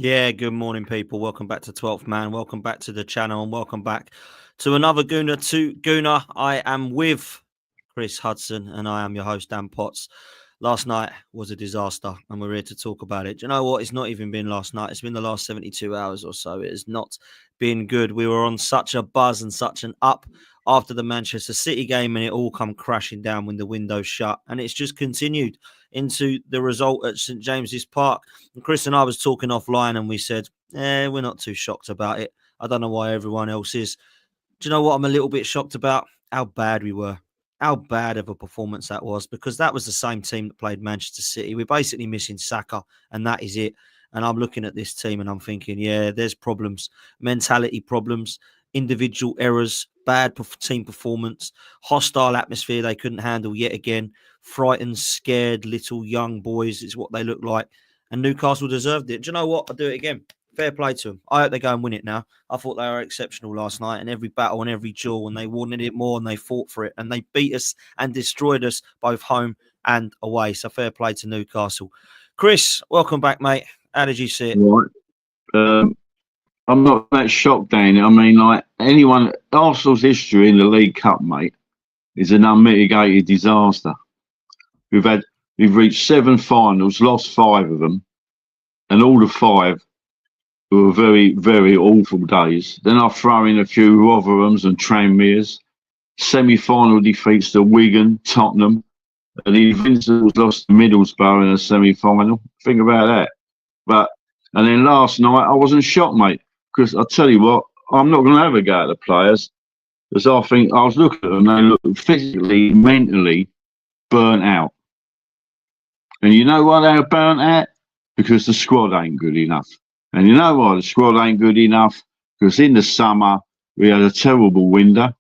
Yeah, good morning, people. Welcome back to 12th Man. Welcome back to the channel and welcome back to another Gooner to Gooner. I am with Chris Hudson and I am your host, Dan Potts. Last night was a disaster and we're here to talk about it. Do you know what? It's not even been last night. It's been the last 72 hours or so. It has not been good. We were on such a buzz and such an up after the Manchester City game and it all come crashing down when the window's shut. And it's just continued into the result at St James's Park. And Chris and I was talking offline and we said, we're not too shocked about it. I don't know why everyone else is. Do you know what I'm a little bit shocked about? How bad we were. How bad of a performance that was, because that was the same team that played Manchester City. We're basically missing Saka, and that is it. And I'm looking at this team and I'm thinking, yeah, there's problems, mentality problems, individual errors, bad team performance, hostile atmosphere they couldn't handle yet again, frightened, scared little young boys is what they look like. And Newcastle deserved it. Do you know what? I'll do it again. Fair play to them. I hope they go and win it now. I thought they were exceptional last night in every battle and every duel, and they wanted it more and they fought for it, and they beat us and destroyed us both home and away. So fair play to Newcastle. Chris, welcome back, mate. How did you see it? Right. I'm not that shocked, Dan. I mean, like anyone, Arsenal's history in the League Cup, mate, is an unmitigated disaster. We've reached 7 finals, lost 5 of them, and all the 5 were very, very awful days. Then I throw in a few Rotherhams and Tranmeres, semi-final defeats to Wigan, Tottenham, and the Invincibles lost to Middlesbrough in a semi-final. Think about that. And then last night I wasn't shocked, mate, because I tell you what, I'm not going to have a go at the players, because I think I was looking at them, they look physically, mentally burnt out. And you know why they're burnt out? Because the squad ain't good enough. And you know why the squad ain't good enough? Because in the summer, we had a terrible winter.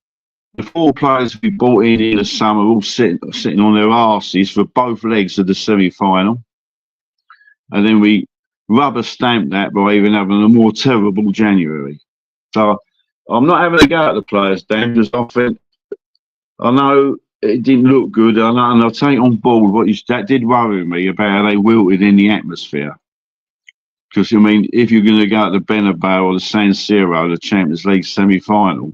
The 4 players we brought in the summer all sitting on their arses for both legs of the semi-final. And then we rubber stamped that by even having a more terrible January. So I'm not having a go at the players, Dan, because I know it didn't look good. And I'll take on board that did worry me about how they wilted in the atmosphere. Because, I mean, if you're going to go to the Bernabeu or the San Siro, the Champions League semi-final,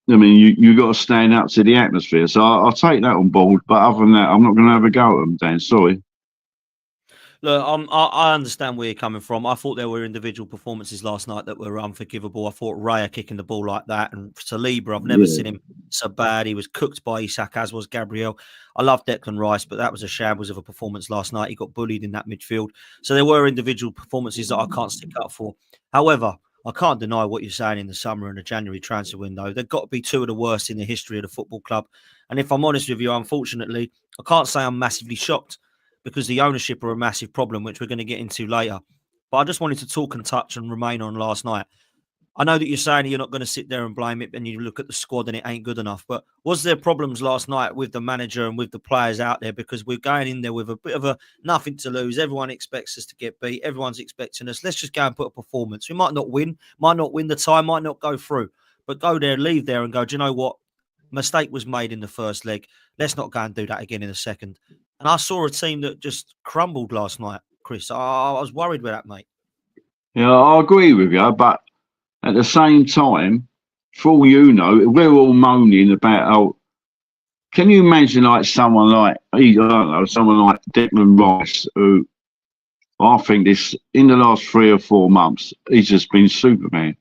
I mean, you got to stand up to the atmosphere. So I'll take that on board. But other than that, I'm not going to have a go at them, Dan. Sorry. Look, I understand where you're coming from. I thought there were individual performances last night that were unforgivable. I thought Raya kicking the ball like that, and Saliba, I've never seen him so bad. He was cooked by Isak, as was Gabriel. I love Declan Rice, but that was a shambles of a performance last night. He got bullied in that midfield. So there were individual performances that I can't stick up for. However, I can't deny what you're saying in the summer and the January transfer window. They've got to be 2 of the worst in the history of the football club. And if I'm honest with you, unfortunately, I can't say I'm massively shocked, because the ownership are a massive problem, which we're going to get into later. But I just wanted to talk and touch and remain on last night. I know that you're saying you're not going to sit there and blame it and you look at the squad and it ain't good enough. But was there problems last night with the manager and with the players out there? Because we're going in there with a bit of a nothing to lose. Everyone expects us to get beat. Everyone's expecting us. Let's just go and put a performance. We might not win the tie, might not go through. But go there, leave there and go, do you know what? Mistake was made in the first leg. Let's not go and do that again in the second. And I saw a team that just crumbled last night, Chris. I was worried with that, mate. Yeah, I agree with you, but at the same time, for all you know, we're all moaning about, can you imagine like someone like, I don't know, someone like Declan Rice, who I think in the last 3 or 4 months, he's just been Superman.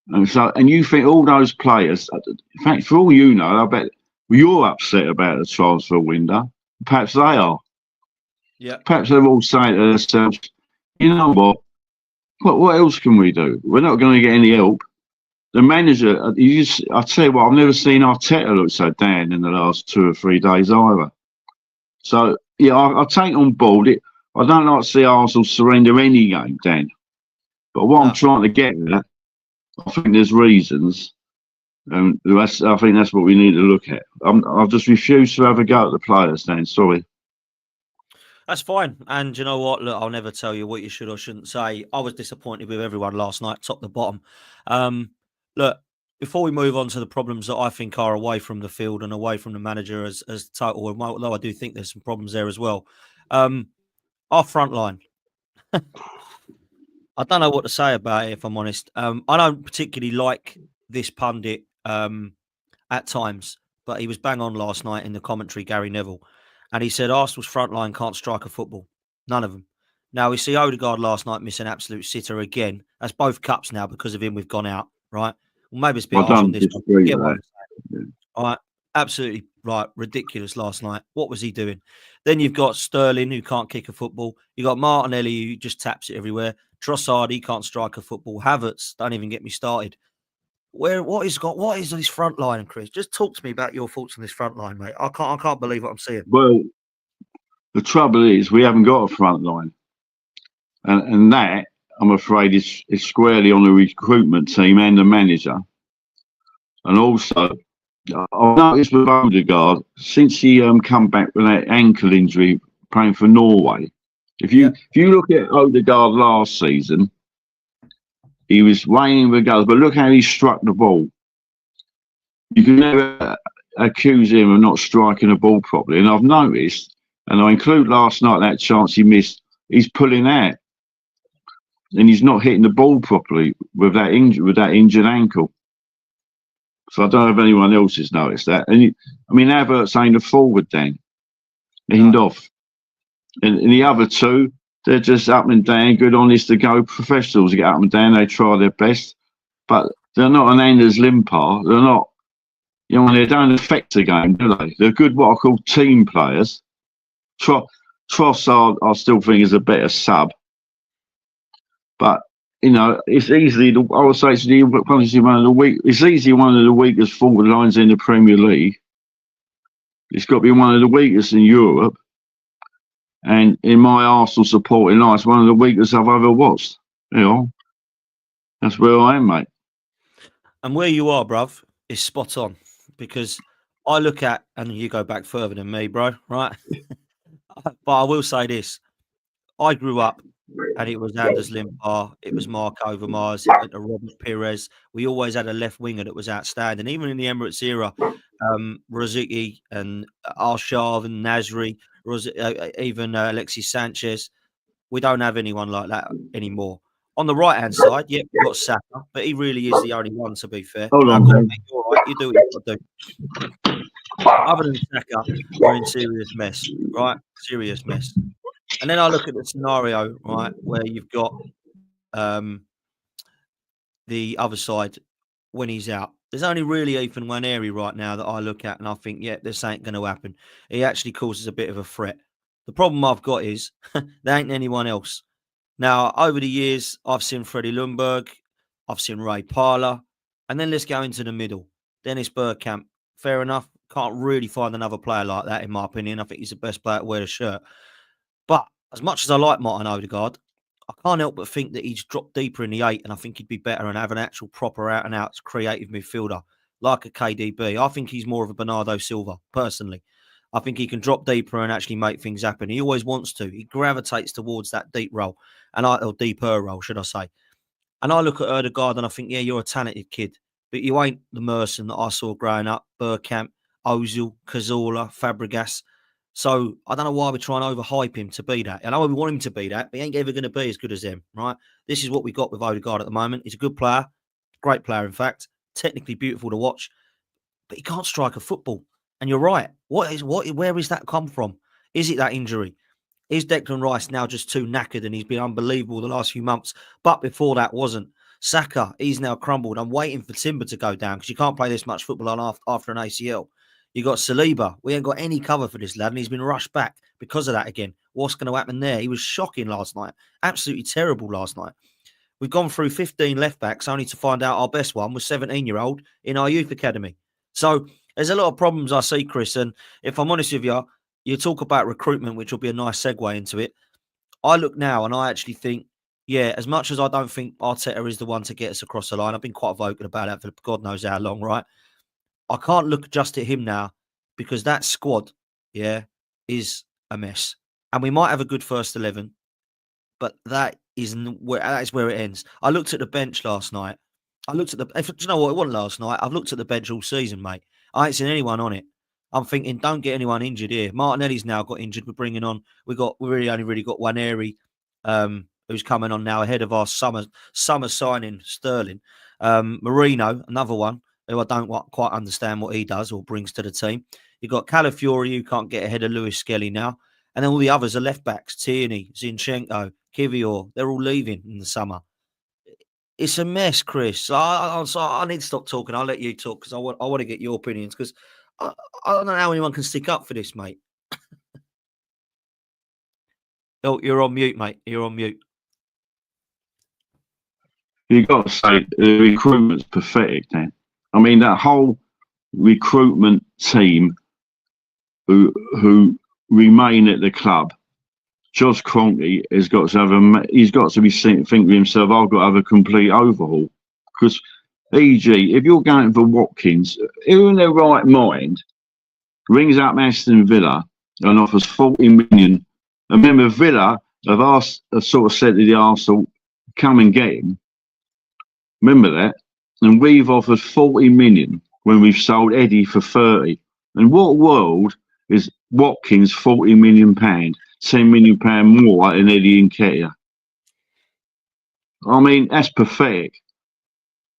And you think all those players, in fact, for all you know, I bet you're upset about the transfer window. Perhaps they are. Yeah. Perhaps they're all saying to themselves, you know what else can we do? We're not going to get any help. The manager, I tell you what, I've never seen Arteta look so down in the last 2 or 3 days either. So, yeah, I take on board it. I don't like to see Arsenal surrender any game, Dan. But what I'm trying to get at, I think there's reasons. And I think that's what we need to look at. I've just refused to have a go at the players, Dan. Sorry. That's fine. And you know what? Look, I'll never tell you what you should or shouldn't say. I was disappointed with everyone last night, top to bottom. Look, before we move on to the problems that I think are away from the field and away from the manager as total, although I do think there's some problems there as well. Our front line. I don't know what to say about it, if I'm honest. I don't particularly like this pundit at times, but he was bang on last night in the commentary, Gary Neville, and he said Arsenal's front line can't strike a football. None of them. Now, we see Odegaard last night miss an absolute sitter again. That's both cups now because of him. We've gone out, right? Well, maybe it's a bit I harsh on don't this one. disagree Get with what that. I'm saying. All right. Absolutely right. Ridiculous last night. What was he doing? Then you've got Sterling, who can't kick a football. You've got Martinelli, who just taps it everywhere. Trossard, he can't strike a football. Havertz, don't even get me started. What is this front line, Chris? Just talk to me about your thoughts on this front line, mate. I can't believe what I'm seeing. Well, the trouble is we haven't got a front line, and that I'm afraid is squarely on the recruitment team and the manager. And also, I've noticed with Odegaard since he come back with that ankle injury playing for Norway. If you look at Odegaard last season, he was weighing the goals, but look how he struck the ball. You can never accuse him of not striking the ball properly. And I've noticed, and I include last night that chance he missed, he's pulling out, and he's not hitting the ball properly with that injured ankle. So I don't know if anyone else has noticed that. And Havertz ain't a forward then. End off. And the other two, they're just up and down, good, honest to go professionals. They get up and down, they try their best. But they're not an Anders Limpar. They're not, they don't affect the game, do they? They're good, what I call team players. Trossard, I still think, is a better sub. But it's easily, I would say it's easily one of the weakest forward lines in the Premier League. It's got to be one of the weakest in Europe. And in my Arsenal supporting life, it's one of the weakest I've ever watched. That's where I am, mate. And where you are, bruv, is spot on. Because I look at, and you go back further than me, bro, right? But I will say this. I grew up, and it was Anders Limpar, it was Mark Overmars, it went to Robert Pires. We always had a left winger that was outstanding. Even in the Emirates era, Rosicky and Arshav and Nasri, even Alexis Sanchez. We don't have anyone like that anymore. On the right-hand side, we've got Saka, but he really is the only one, to be fair. Hold on, mate, you're all right. You do what you've got to do. Other than Saka, we're in serious mess, right? Serious mess. And then I look at the scenario, right, where you've got the other side when he's out. There's only really Ethan Nwaneri right now that I look at and I think, this ain't going to happen. He actually causes a bit of a threat. The problem I've got is there ain't anyone else. Now, over the years, I've seen Freddie Lundberg, I've seen Ray Parler, and then let's go into the middle. Dennis Bergkamp, fair enough. Can't really find another player like that, in my opinion. I think he's the best player to wear the shirt. But as much as I like Martin Odegaard, I can't help but think that he's dropped deeper in the 8, and I think he'd be better and have an actual proper out-and-out creative midfielder like a KDB. I think he's more of a Bernardo Silva, personally. I think he can drop deeper and actually make things happen. He always wants to. He gravitates towards that deep role, or deeper role, should I say. And I look at Odegaard and I think, you're a talented kid, but you ain't the Merson that I saw growing up, Bergkamp, Ozil, Cazorla, Fabregas. So I don't know why we're trying to overhype him to be that. I know we want him to be that, but he ain't ever going to be as good as them, right? This is what we got with Odegaard at the moment. He's a good player, great player, in fact, technically beautiful to watch, but he can't strike a football. And you're right. Where is that come from? Is it that injury? Is Declan Rice now just too knackered and he's been unbelievable the last few months? But before that wasn't. Saka, he's now crumbled. I'm waiting for Timber to go down because you can't play this much football on after an ACL. You got Saliba. We ain't got any cover for this lad, and he's been rushed back because of that again. What's going to happen there? He was shocking last night. Absolutely terrible last night. We've gone through 15 left backs only to find out our best one was 17-year-old in our youth academy. So there's a lot of problems I see, Chris. And if I'm honest with you, you talk about recruitment, which will be a nice segue into it. I look now and I actually think, as much as I don't think Arteta is the one to get us across the line, I've been quite vocal about that for God knows how long, right? I can't look just at him now because that squad, is a mess. And we might have a good first 11, but that is where it ends. I looked at the bench last night. Do you know what? It wasn't last night. I've looked at the bench all season, mate. I ain't seen anyone on it. I'm thinking, don't get anyone injured here. Martinelli's now got injured. We're bringing on. We really only got Nwaneri, who's coming on now ahead of our summer signing, Sterling. Marino, another one who I don't quite understand what he does or brings to the team. You've got Calafiori, who can't get ahead of Lewis Skelly now. And then all the others are left backs. Tierney, Zinchenko, Kivior. They're all leaving in the summer. It's a mess, Chris. I need to stop talking. I'll let you talk because I want to get your opinions because I don't know how anyone can stick up for this, mate. Oh, you're on mute, mate. You're on mute. You've got to say the recruitment's pathetic, Dan. I mean, that whole recruitment team who remain at the club, Josh Kroenke has got to have he's got to be thinking to himself, I've got to have a complete overhaul. Because, e.g., if you're going for Watkins, who in their right mind rings up Aston Villa and offers 40 million? And remember, Villa have sort of said to the Arsenal, come and get him. Remember that? And we've offered 40 million when we've sold Eddie for 30. And what world is Watkins 40 million pound, 10 million pound more than Eddie Nketiah? I mean, that's pathetic.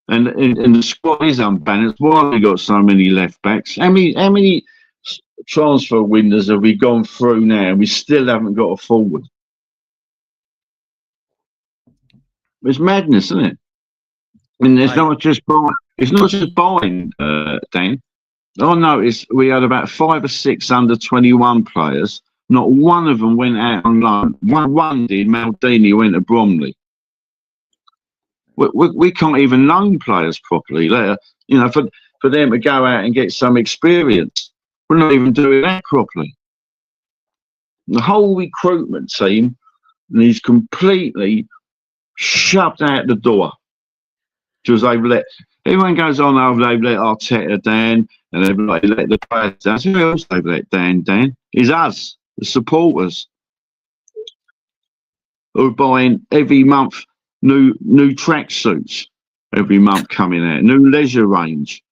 And the squad is unbalanced. Why have we got so many left backs? How many transfer windows have we gone through now and we still haven't got a forward? It's madness, isn't it? And it's not just buying, Dan. I noticed we had about 5 or 6 under 21 players. Not one of them went out on loan. One did. Maldini went to Bromley. We can't even loan players properly. You know, for them to go out and get some experience, we're not even doing that properly. The whole recruitment team is completely shoved out the door. Because everyone goes on, they've let Arteta down and they've let the players down. Who else they've let down? Is us, the supporters, who are buying every month new tracksuits every month coming out, new leisure range.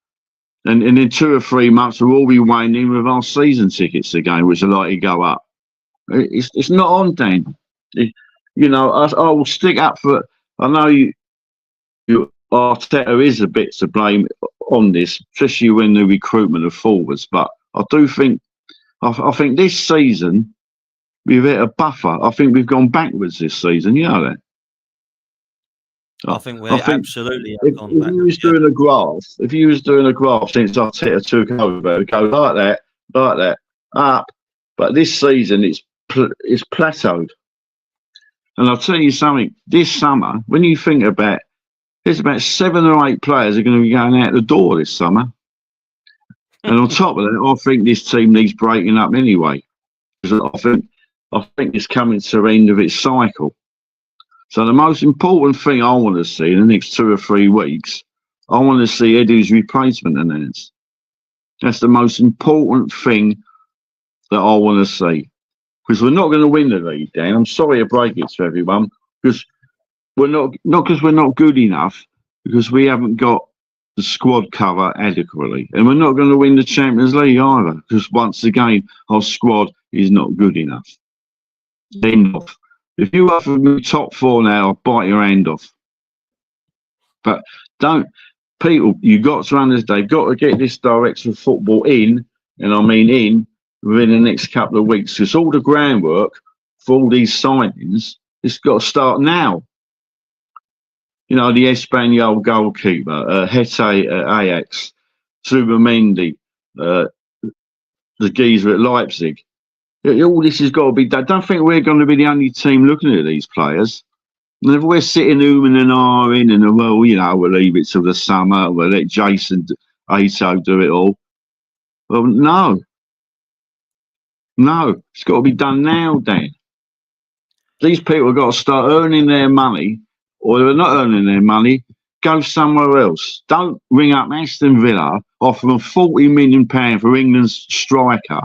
And in 2 or 3 months we'll all be winding with our season tickets again, which are likely to go up. It's not on, Dan. You know, I will stick up for. I know you Arteta is a bit to blame on this, especially when the recruitment of forwards. But I do think, I think this season we've hit a buffer. I think we've gone backwards this season. You know that. I think we absolutely have gone backwards. If you was doing a graph since Arteta took over, it would go like that, up. But this season it's plateaued. And I'll tell you something. This summer, when you think about, there's about 7 or 8 players are going to be going out the door this summer. And on top of that, I think this team needs breaking up anyway. Because I think it's coming to the end of its cycle. So the most important thing I want to see in the next 2 or 3 weeks, I want to see Eddie's replacement announced. That's the most important thing that I want to see. Because we're not going to win the league, Dan. I'm sorry to break it to everyone. Because we're not because we're not good enough, because we haven't got the squad cover adequately. And we're not going to win the Champions League either, because once again, our squad is not good enough. End off. If you offer me top 4 now, I'll bite your hand off. But people, you've got to understand, they've got to get this director of football in, and I mean in, within the next couple of weeks. Because all the groundwork for all these signings, it's got to start now. You know, the Espanyol goalkeeper, Hete at Ajax, Zubimendi, the geezer at Leipzig. All this has got to be done. I don't think we're going to be the only team looking at these players. And if we're sitting and ahhing and, well, you know, we'll leave it till the summer, we'll let Jason Ato do it all. Well, no. It's got to be done now, Dan. These people have got to start earning their money, or if they're not earning their money, go somewhere else. Don't ring up Aston Villa, offer them £40 million for England's striker,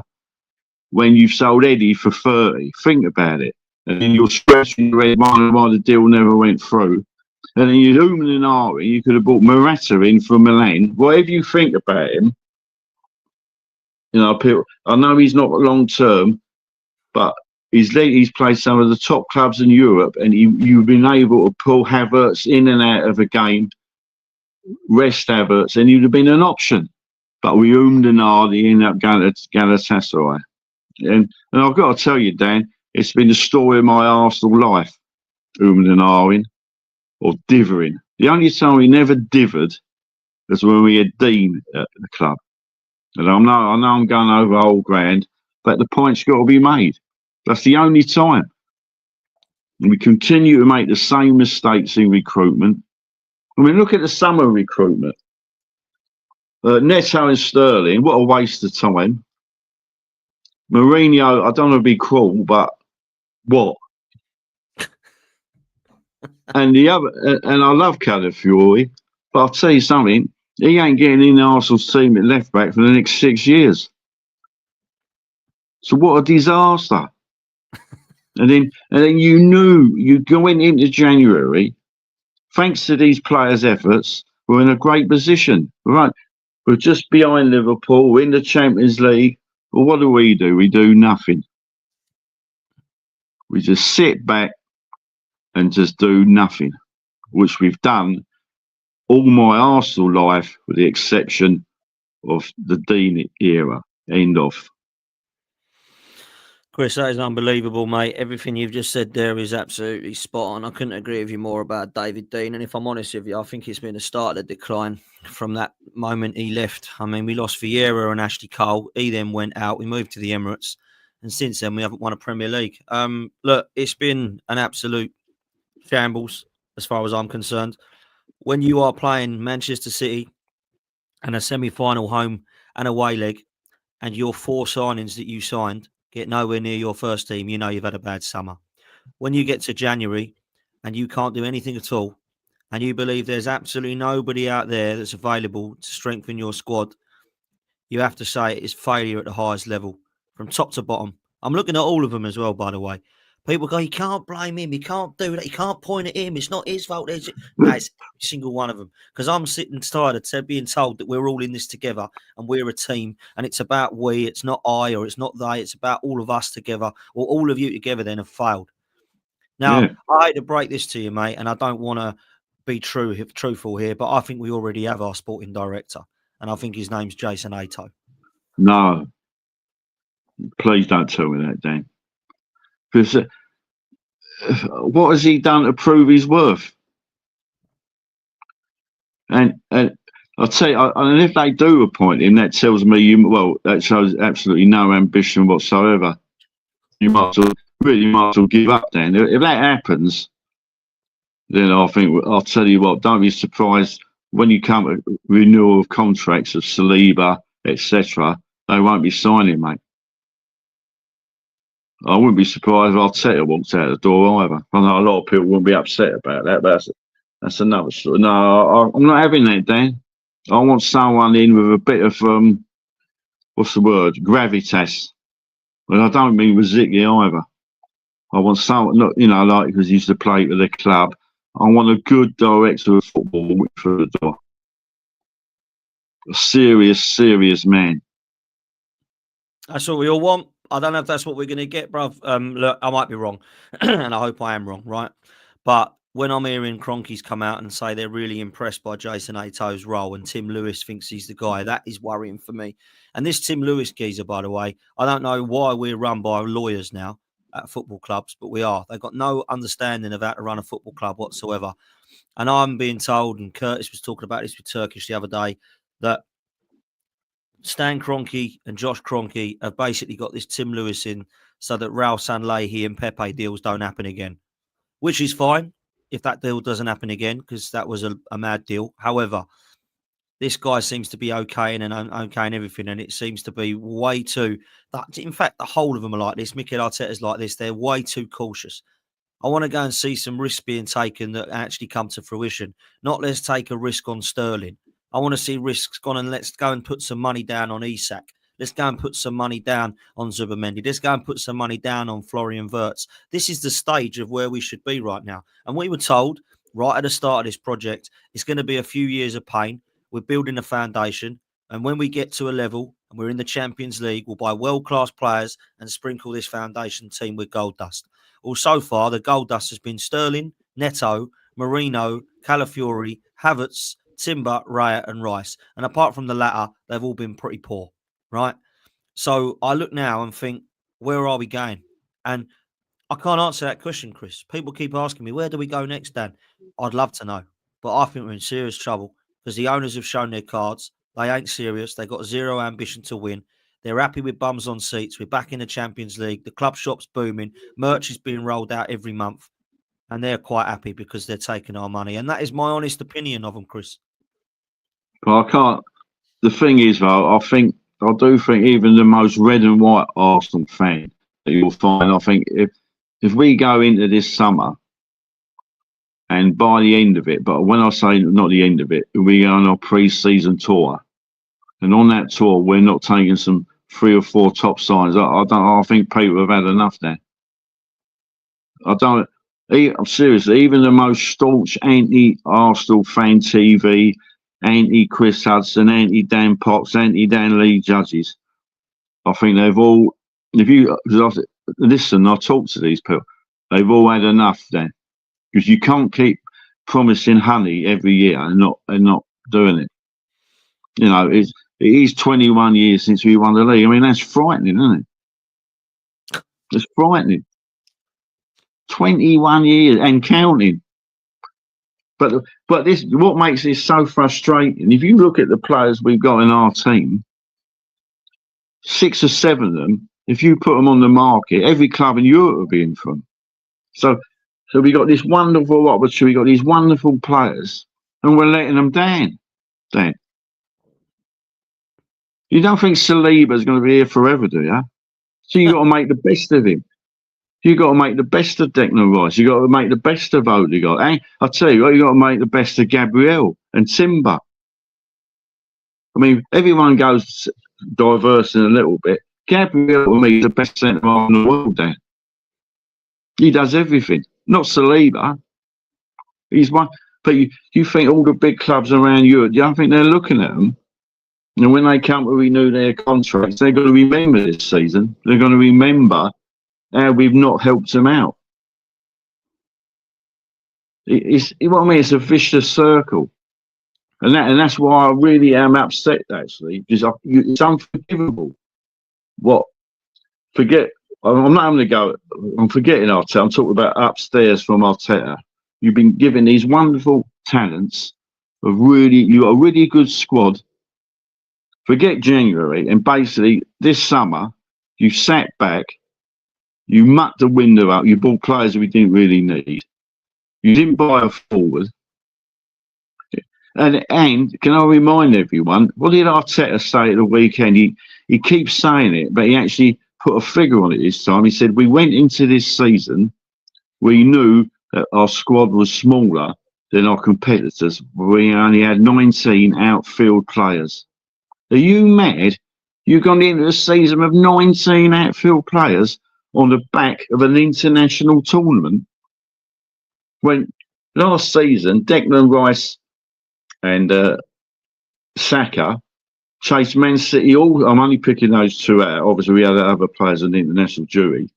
when you've sold Eddie for 30. Think about it. And then you're scratching your head why the deal never went through. And then you're ooming and ahhing. You could have bought Morata in from Milan. Whatever you think about him, you know, people, I know he's not long term, but he's played some of the top clubs in Europe, and you've been able to pull Havertz in and out of a game, rest Havertz, and he'd have been an option. But we ummed and ahed, he ended up going to Galatasaray. And I've got to tell you, Dan, it's been the story of my Arsenal life, ummed and ahhing, or divering. The only time we never divered was when we had Dean at the club. And I know I'm going over old ground, but the point's got to be made. That's the only time. And we continue to make the same mistakes in recruitment. I mean, look at the summer recruitment. Neto and Sterling, what a waste of time. Mourinho, I don't want to be cruel, but what? And the other, and I love Calafiori, but I'll tell you something, he ain't getting in Arsenal's team at left back for the next 6 years. So what a disaster. And then you knew you going into January, thanks to these players' efforts, we're in a great position. Right. We're just behind Liverpool, we're in the Champions League. Well, what do? We do nothing. We just sit back and just do nothing, which we've done all my Arsenal life, with the exception of the Dean era. End of. Chris, that is unbelievable, mate. Everything you've just said there is absolutely spot on. I couldn't agree with you more about David Dean. And if I'm honest with you, I think it's been the start of the decline from that moment he left. I mean, we lost Vieira and Ashley Cole. He then went out. We moved to the Emirates. And since then, we haven't won a Premier League. Look, it's been an absolute shambles as far as I'm concerned. When you are playing Manchester City and a semi-final home and away leg, and your 4 signings that you signed get nowhere near your first team, you know you've had a bad summer. When you get to January and you can't do anything at all, and you believe there's absolutely nobody out there that's available to strengthen your squad, you have to say it is failure at the highest level, from top to bottom. I'm looking at all of them as well, by the way. People go, you can't blame him, you can't do that, you can't point at him, it's not his fault. No, it's every single one of them. Because I'm sitting tired of being told that we're all in this together and we're a team and it's about we, it's not I or it's not they, it's about all of us together, or all of you together then have failed. Now, I hate to break this to you, mate, and I don't want to be truthful here, but I think we already have our sporting director, and I think his name's Jason Ato. No. Please don't tell me that, Dan. Because what has he done to prove his worth? And I'll tell you, and if they do appoint him, that tells me that shows absolutely no ambition whatsoever. You might as well give up, Dan. If that happens, then I think I'll tell you what. Don't be surprised when you come to renewal of contracts of Saliba, etc. They won't be signing, mate. I wouldn't be surprised if Arteta walked out the door either. I know a lot of people wouldn't be upset about that, but that's another story. No, I'm not having that, Dan. I want someone in with a bit of what's the word? Gravitas. But I don't mean Riziki either. I want someone, like because he used to play for the club. I want a good director of football for the door. A serious man. That's what we all want. I don't know if that's what we're going to get, bruv. Look, I might be wrong, and I hope I am wrong, right? But when I'm hearing Cronkies come out and say they're really impressed by Jason Ato's role and Tim Lewis thinks he's the guy, that is worrying for me. And this Tim Lewis geezer, by the way, I don't know why we're run by lawyers now at football clubs, but we are. They've got no understanding of how to run a football club whatsoever. And I'm being told, and Curtis was talking about this with Turkish the other day, that Stan Kroenke and Josh Kroenke have basically got this Tim Lewis in so that Raul Sanlehi and Pepe deals don't happen again, which is fine if that deal doesn't happen again, because that was a mad deal. However, this guy seems to be okay and everything, and it seems to be way too... In fact, the whole of them are like this. Mikel Arteta's like this. They're way too cautious. I want to go and see some risks being taken that actually come to fruition. Not let's take a risk on Sterling. I want to see risks gone and let's go and put some money down on Isak. Let's go and put some money down on Zubimendi. Let's go and put some money down on Florian Wirtz. This is the stage of where we should be right now. And we were told right at the start of this project, it's going to be a few years of pain. We're building a foundation. And when we get to a level and we're in the Champions League, we'll buy world-class players and sprinkle this foundation team with gold dust. Well, so far, the gold dust has been Sterling, Neto, Marino, Calafiori, Havertz, Timber, Raya and Rice. And apart from the latter, they've all been pretty poor, right? So I look now and think, where are we going? And I can't answer that question, Chris. People keep asking me, where do we go next, Dan? I'd love to know. But I think we're in serious trouble because the owners have shown their cards. They ain't serious. They've got zero ambition to win. They're happy with bums on seats. We're back in the Champions League. The club shop's booming. Merch is being rolled out every month. And they're quite happy because they're taking our money. And that is my honest opinion of them, Chris. But I can't. The thing is, though, I do think even the most red and white Arsenal fan that you'll find, I think if we go into this summer and by the end of it, but when I say not the end of it, we go on our pre-season tour, and on that tour we're not taking some 3 or 4 top signs. I think people have had enough now. I'm serious. Even the most staunch anti-Arsenal fan TV, anti-Chris Hudson, anti-Dan Potts, anti-Dan Lee judges, I think they've all. Listen, I talk to these people. They've all had enough then, because you can't keep promising honey every year and not doing it. You know, it is 21 years since we won the league. I mean, that's frightening, isn't it? It's frightening. 21 years and counting. But this, what makes this so frustrating? If you look at the players we've got in our team, 6 or 7 of them, if you put them on the market, every club in Europe will be in for them. So we got this wonderful opportunity, we got these wonderful players, and we're letting them down. Dan, you don't think Saliba's going to be here forever, do you? So you got to make the best of him. You got to make the best of Declan Rice. You got to make the best of Odegaard. And I tell you what, you got to make the best of Gabriel and Timber. I mean, everyone goes diversing a little bit. Gabriel, to me, is the best centre half in the world. Dan, he does everything. Not Saliba. He's one. But you think all the big clubs around Europe, you don't think they're looking at them? And when they come to renew their contracts, they're going to remember this season. They're going to remember how we've not helped them out. What I mean, it's a vicious circle. And that's why I really am upset, actually, because it's unforgivable. I'm not going to go, I'm forgetting Arteta. I'm talking about upstairs from Arteta. You've been given these wonderful talents, you got a really good squad. Forget January, and basically this summer, you sat back, you mucked the window up, you bought players that we didn't really need. You didn't buy a forward. And can I remind everyone, what did Arteta say at the weekend? He keeps saying it, but he actually put a figure on it this time. He said, we went into this season, we knew that our squad was smaller than our competitors. We only had 19 outfield players. Are you mad? You've gone into a season of 19 outfield players on the back of an international tournament? When last season, Declan Rice and Saka chased Man City I'm only picking those 2 out. Obviously, we had other players on the international jury.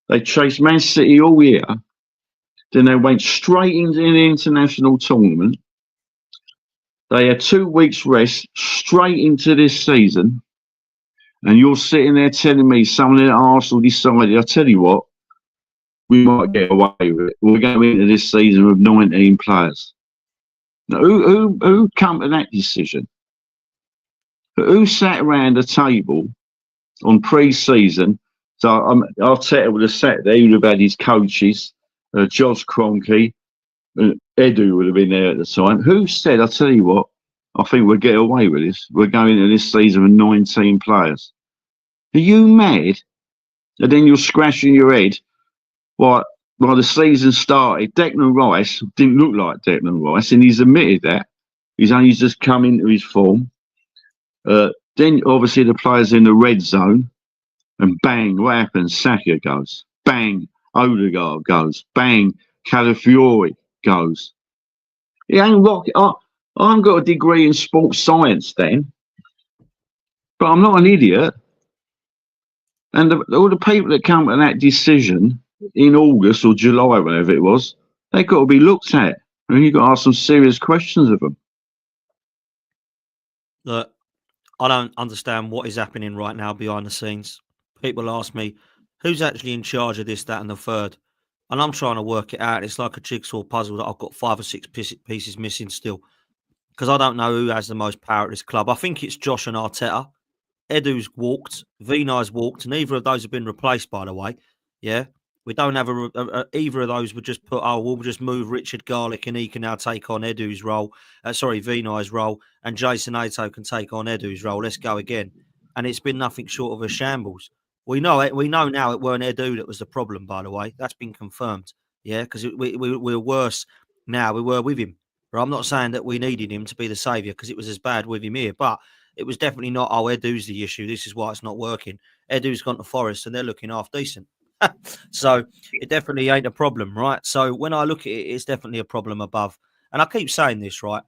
They chased Man City all year. Then they went straight into the international tournament. They had 2 weeks rest straight into this season. And you're sitting there telling me someone at Arsenal decided, I tell you what, we might get away with it. We're going into this season with 19 players. Now, who come to that decision? Who sat around the table on pre-season? So Arteta would have sat there. He would have had his coaches, Josh Kroenke, Edu would have been there at the time. Who said, I tell you what, I think we'll get away with this. We're going into this season with 19 players. Are you mad? And then you're scratching your head. While the season started, Declan Rice didn't look like Declan Rice, and he's admitted that. He's only just come into his form. Then, obviously, the players in the red zone, and bang, what happens? Saka goes. Bang, Odegaard goes. Bang, Calafiori goes. It ain't rocket. I haven't got a degree in sports science, then. But I'm not an idiot. And all the people that come to that decision in August or July, whenever it was, they've got to be looked at. And you've got to ask some serious questions of them. Look, I don't understand what is happening right now behind the scenes. People ask me, who's actually in charge of this, that, and the third? And I'm trying to work it out. It's like a jigsaw puzzle that I've got 5 or 6 pieces missing still. Because I don't know who has the most power at this club. I think it's Josh and Arteta. Edu's walked, Vinay's walked, and neither of those have been replaced, by the way. Yeah. We don't have either of those would just put, we'll just move Richard Garlick and he can now take on Edu's role. Vinay's role, and Jason Ato can take on Edu's role. Let's go again. And it's been nothing short of a shambles. We know it. We know now it weren't Edu that was the problem, by the way. That's been confirmed. Yeah, because we're worse now. We were with him. But I'm not saying that we needed him to be the saviour because it was as bad with him here. But it was definitely not, Edu's the issue. This is why it's not working. Edu's gone to Forest and they're looking half decent. So it definitely ain't a problem, right? So when I look at it, it's definitely a problem above. And I keep saying this, right?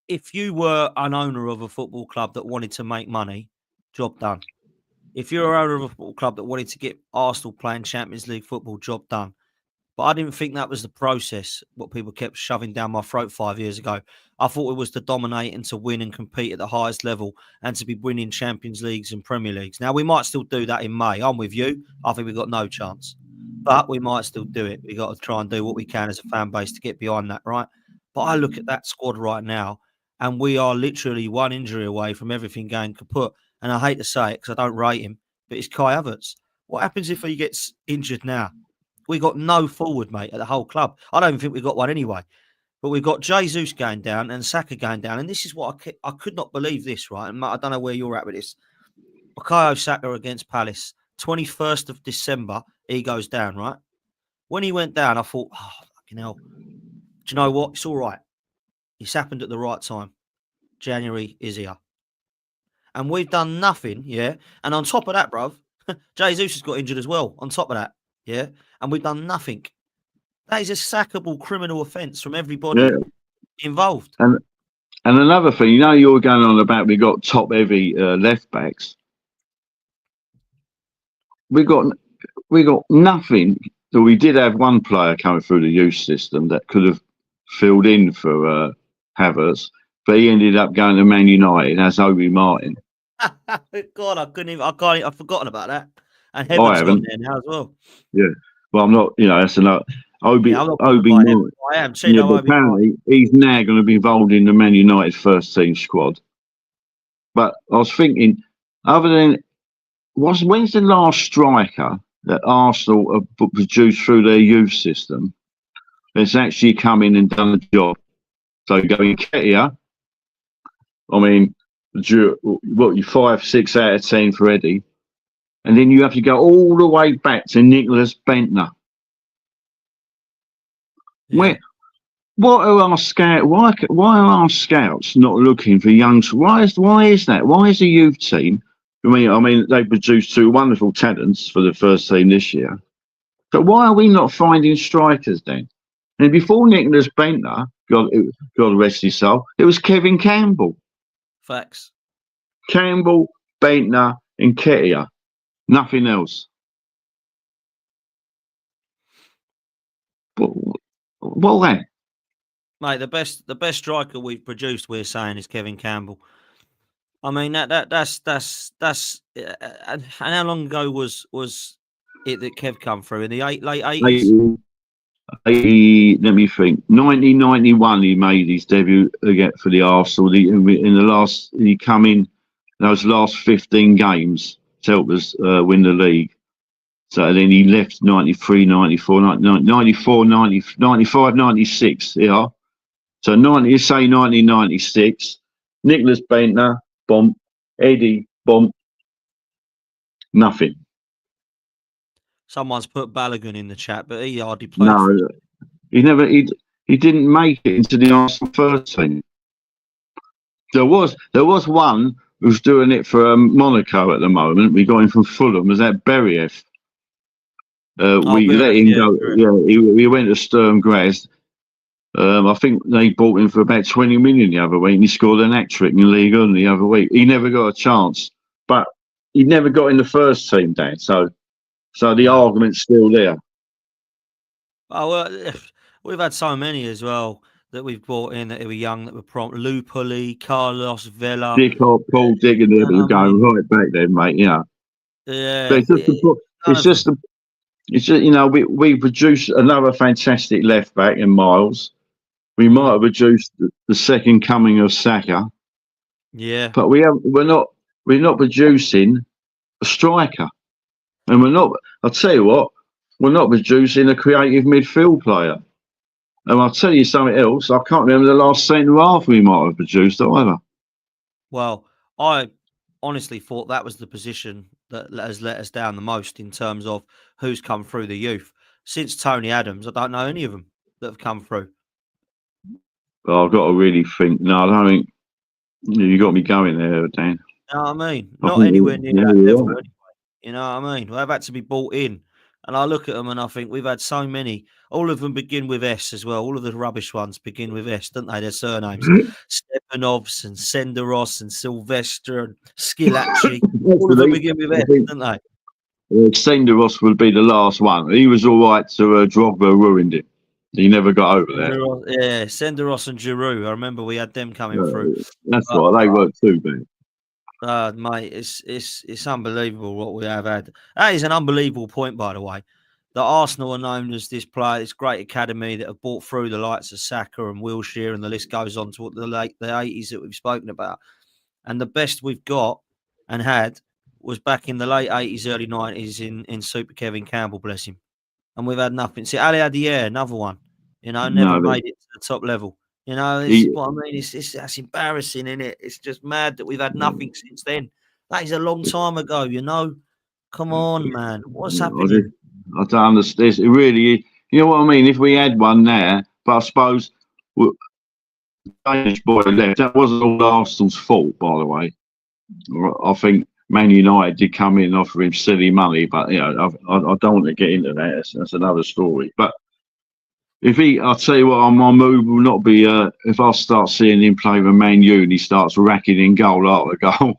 If you were an owner of a football club that wanted to make money, job done. If you're an owner of a football club that wanted to get Arsenal playing Champions League football, job done. But I didn't think that was the process, what people kept shoving down my throat 5 years ago. I thought it was to dominate and to win and compete at the highest level and to be winning Champions Leagues and Premier Leagues. Now, we might still do that in May. I'm with you. I think we've got no chance. But we might still do it. We've got to try and do what we can as a fan base to get behind that, right? But I look at that squad right now, and we are literally one injury away from everything going kaput. And I hate to say it because I don't rate him, but it's Kai Havertz. What happens if he gets injured now? We got no forward, mate, at the whole club. I don't even think we got one anyway. But we've got Jesus going down and Saka going down. And this is what I could not believe this, right? And I don't know where you're at with this. Bukayo Saka against Palace, 21st of December, he goes down, right? When he went down, I thought, oh, fucking hell. Do you know what? It's all right. It's happened at the right time. January is here. And we've done nothing, yeah? And on top of that, bruv, Jesus has got injured as well, on top of that, yeah? And we've done nothing. That is a sackable criminal offence from everybody involved. And another thing, you're going on about we got top heavy left backs. We got nothing. So we did have one player coming through the youth system that could have filled in for Havertz, but he ended up going to Man United as Obi Martin. God, I've forgotten about that. And Heaven's gone there now as well. Yeah. Well, I'm not, that's another. Obi Martin. I am. But apparently, he's now going to be involved in the Man United first team squad. But I was thinking, other than, when's the last striker that Arsenal have produced through their youth system that's actually come in and done the job? So going Ketia, I mean, you 5, 6 out of 10 for Eddie. And then you have to go all the way back to Nicholas Bentner. Yeah. What are our scouts? Why are our scouts not looking for youngs? Why is that? Why is the youth team? I mean, they produced 2 wonderful talents for the first team this year. So why are we not finding strikers then? And before Nicholas Bentner, God rest his soul, it was Kevin Campbell. Facts. Campbell, Bentner, and Ketia. Nothing else. What then? Mate, the best striker we've produced, we're saying, is Kevin Campbell. I mean that's and how long ago was it that Kev come through in the late 80s? Let me think. 1991, he made his debut again for the Arsenal. He come in those last 15 games to help us win the league. So then he left 93, 94, 94, 90, 95, 96. Yeah. So 1996. Nicholas Bentner, bomb. Eddie, bomb. Nothing. Someone's put Balogun in the chat, but he hardly played. No, he never. He didn't make it into the Arsenal first team. There was one who's doing it for Monaco at the moment. We got him from Fulham. Was that Beriev? We let him go. Yeah, he went to Sturm Graz. I think they bought him for about 20 million the other week, and he scored an hat-trick in League One the other week. He never got a chance, but he never got in the first team, Dan. So the argument's still there. Oh, well, we've had so many as well that we've brought in that were young, that were prompt. Lupoli, Carlos Vela. Dick Hop, Paul Dick, and they're going right back there, mate. Yeah. Yeah. But it's just you know, we produced another fantastic left back in Miles. We might have produced the second coming of Saka. Yeah. But we're not producing a striker. And I'll tell you what, we're not producing a creative midfield player. And I'll tell you something else, I can't remember the last centre half we might have produced either. Well, I honestly thought that was the position that has let us down the most in terms of who's come through the youth. Since Tony Adams, I don't know any of them that have come through. But I've got to really think, no, I don't think, you got me going there, Dan. You know what I mean? Not anywhere near that level anyway. You know what I mean? They've had to be bought in. And I look at them and I think we've had so many. All of them begin with S as well. All of the rubbish ones begin with S, don't they? Their surnames. Stepanovs and Senderos and Sylvester and Skilacci. All of them begin with S, don't they? Senderos will be the last one. He was all right to Drogba ruined it. He never got over there. Yeah, Senderos and Giroud. I remember we had them coming through. That's right. They were too bad. Mate, it's unbelievable what we have had. That is an unbelievable point, by the way. That Arsenal are known as this great academy that have brought through the likes of Saka and Wilshere, and the list goes on to the 80s that we've spoken about. And the best we've got and had was back in the late 80s, early 90s in Super Kevin Campbell, bless him. And we've had nothing. See, Ali Adier, another one, never made it to the top level. What I mean? That's embarrassing, isn't it? It's just mad that we've had nothing since then. That is a long time ago, Come on, man. What's happening? I don't understand. It really, you know what I mean? If we had one there, but I suppose the Danish boy left. That wasn't all Arsenal's fault, by the way. I think Man United did come in and offer him silly money, but I don't want to get into that. That's another story. But I'll tell you what, my move will not be if I start seeing him play with Man U and he starts racking in goal after goal.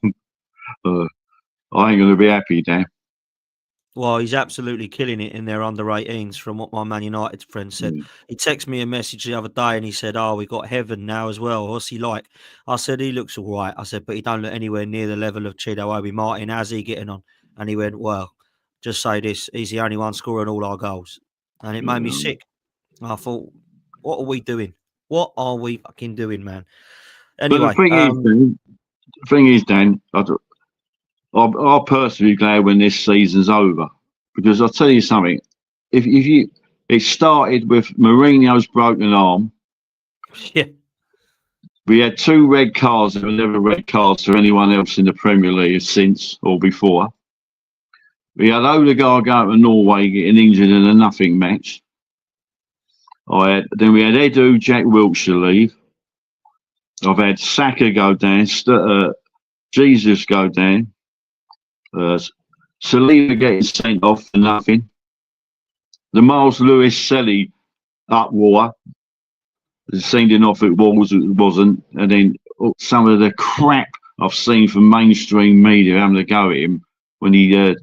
I ain't going to be happy, Dan. Well, he's absolutely killing it in their under 18s, from what my Man United friend said. He texted me a message the other day and he said, "Oh, we got Heaven now as well. What's he like?" I said, "He looks all right." I said, "But he don't look anywhere near the level of Chido Obi Martin. How's he getting on?" And he went, "Well, just say this, he's the only one scoring all our goals." And it made me sick. I thought, what are we doing? What are we fucking doing, man? Anyway, but the thing is, Dan, I'm personally glad when this season's over, because I'll tell you something. It started with Mourinho's broken arm. Yeah. We had 2 red cards that were never red cards for anyone else in the Premier League since or before. We had Odegaard going to Norway getting injured in a nothing match. Then we had Edu, Jack Wilshere leave. I've had Saka go down, Jesus go down, Saliba getting sent off for nothing. The Miles Lewis Selly uproar, sending off it wasn't, and then some of the crap I've seen from mainstream media having to go at him when he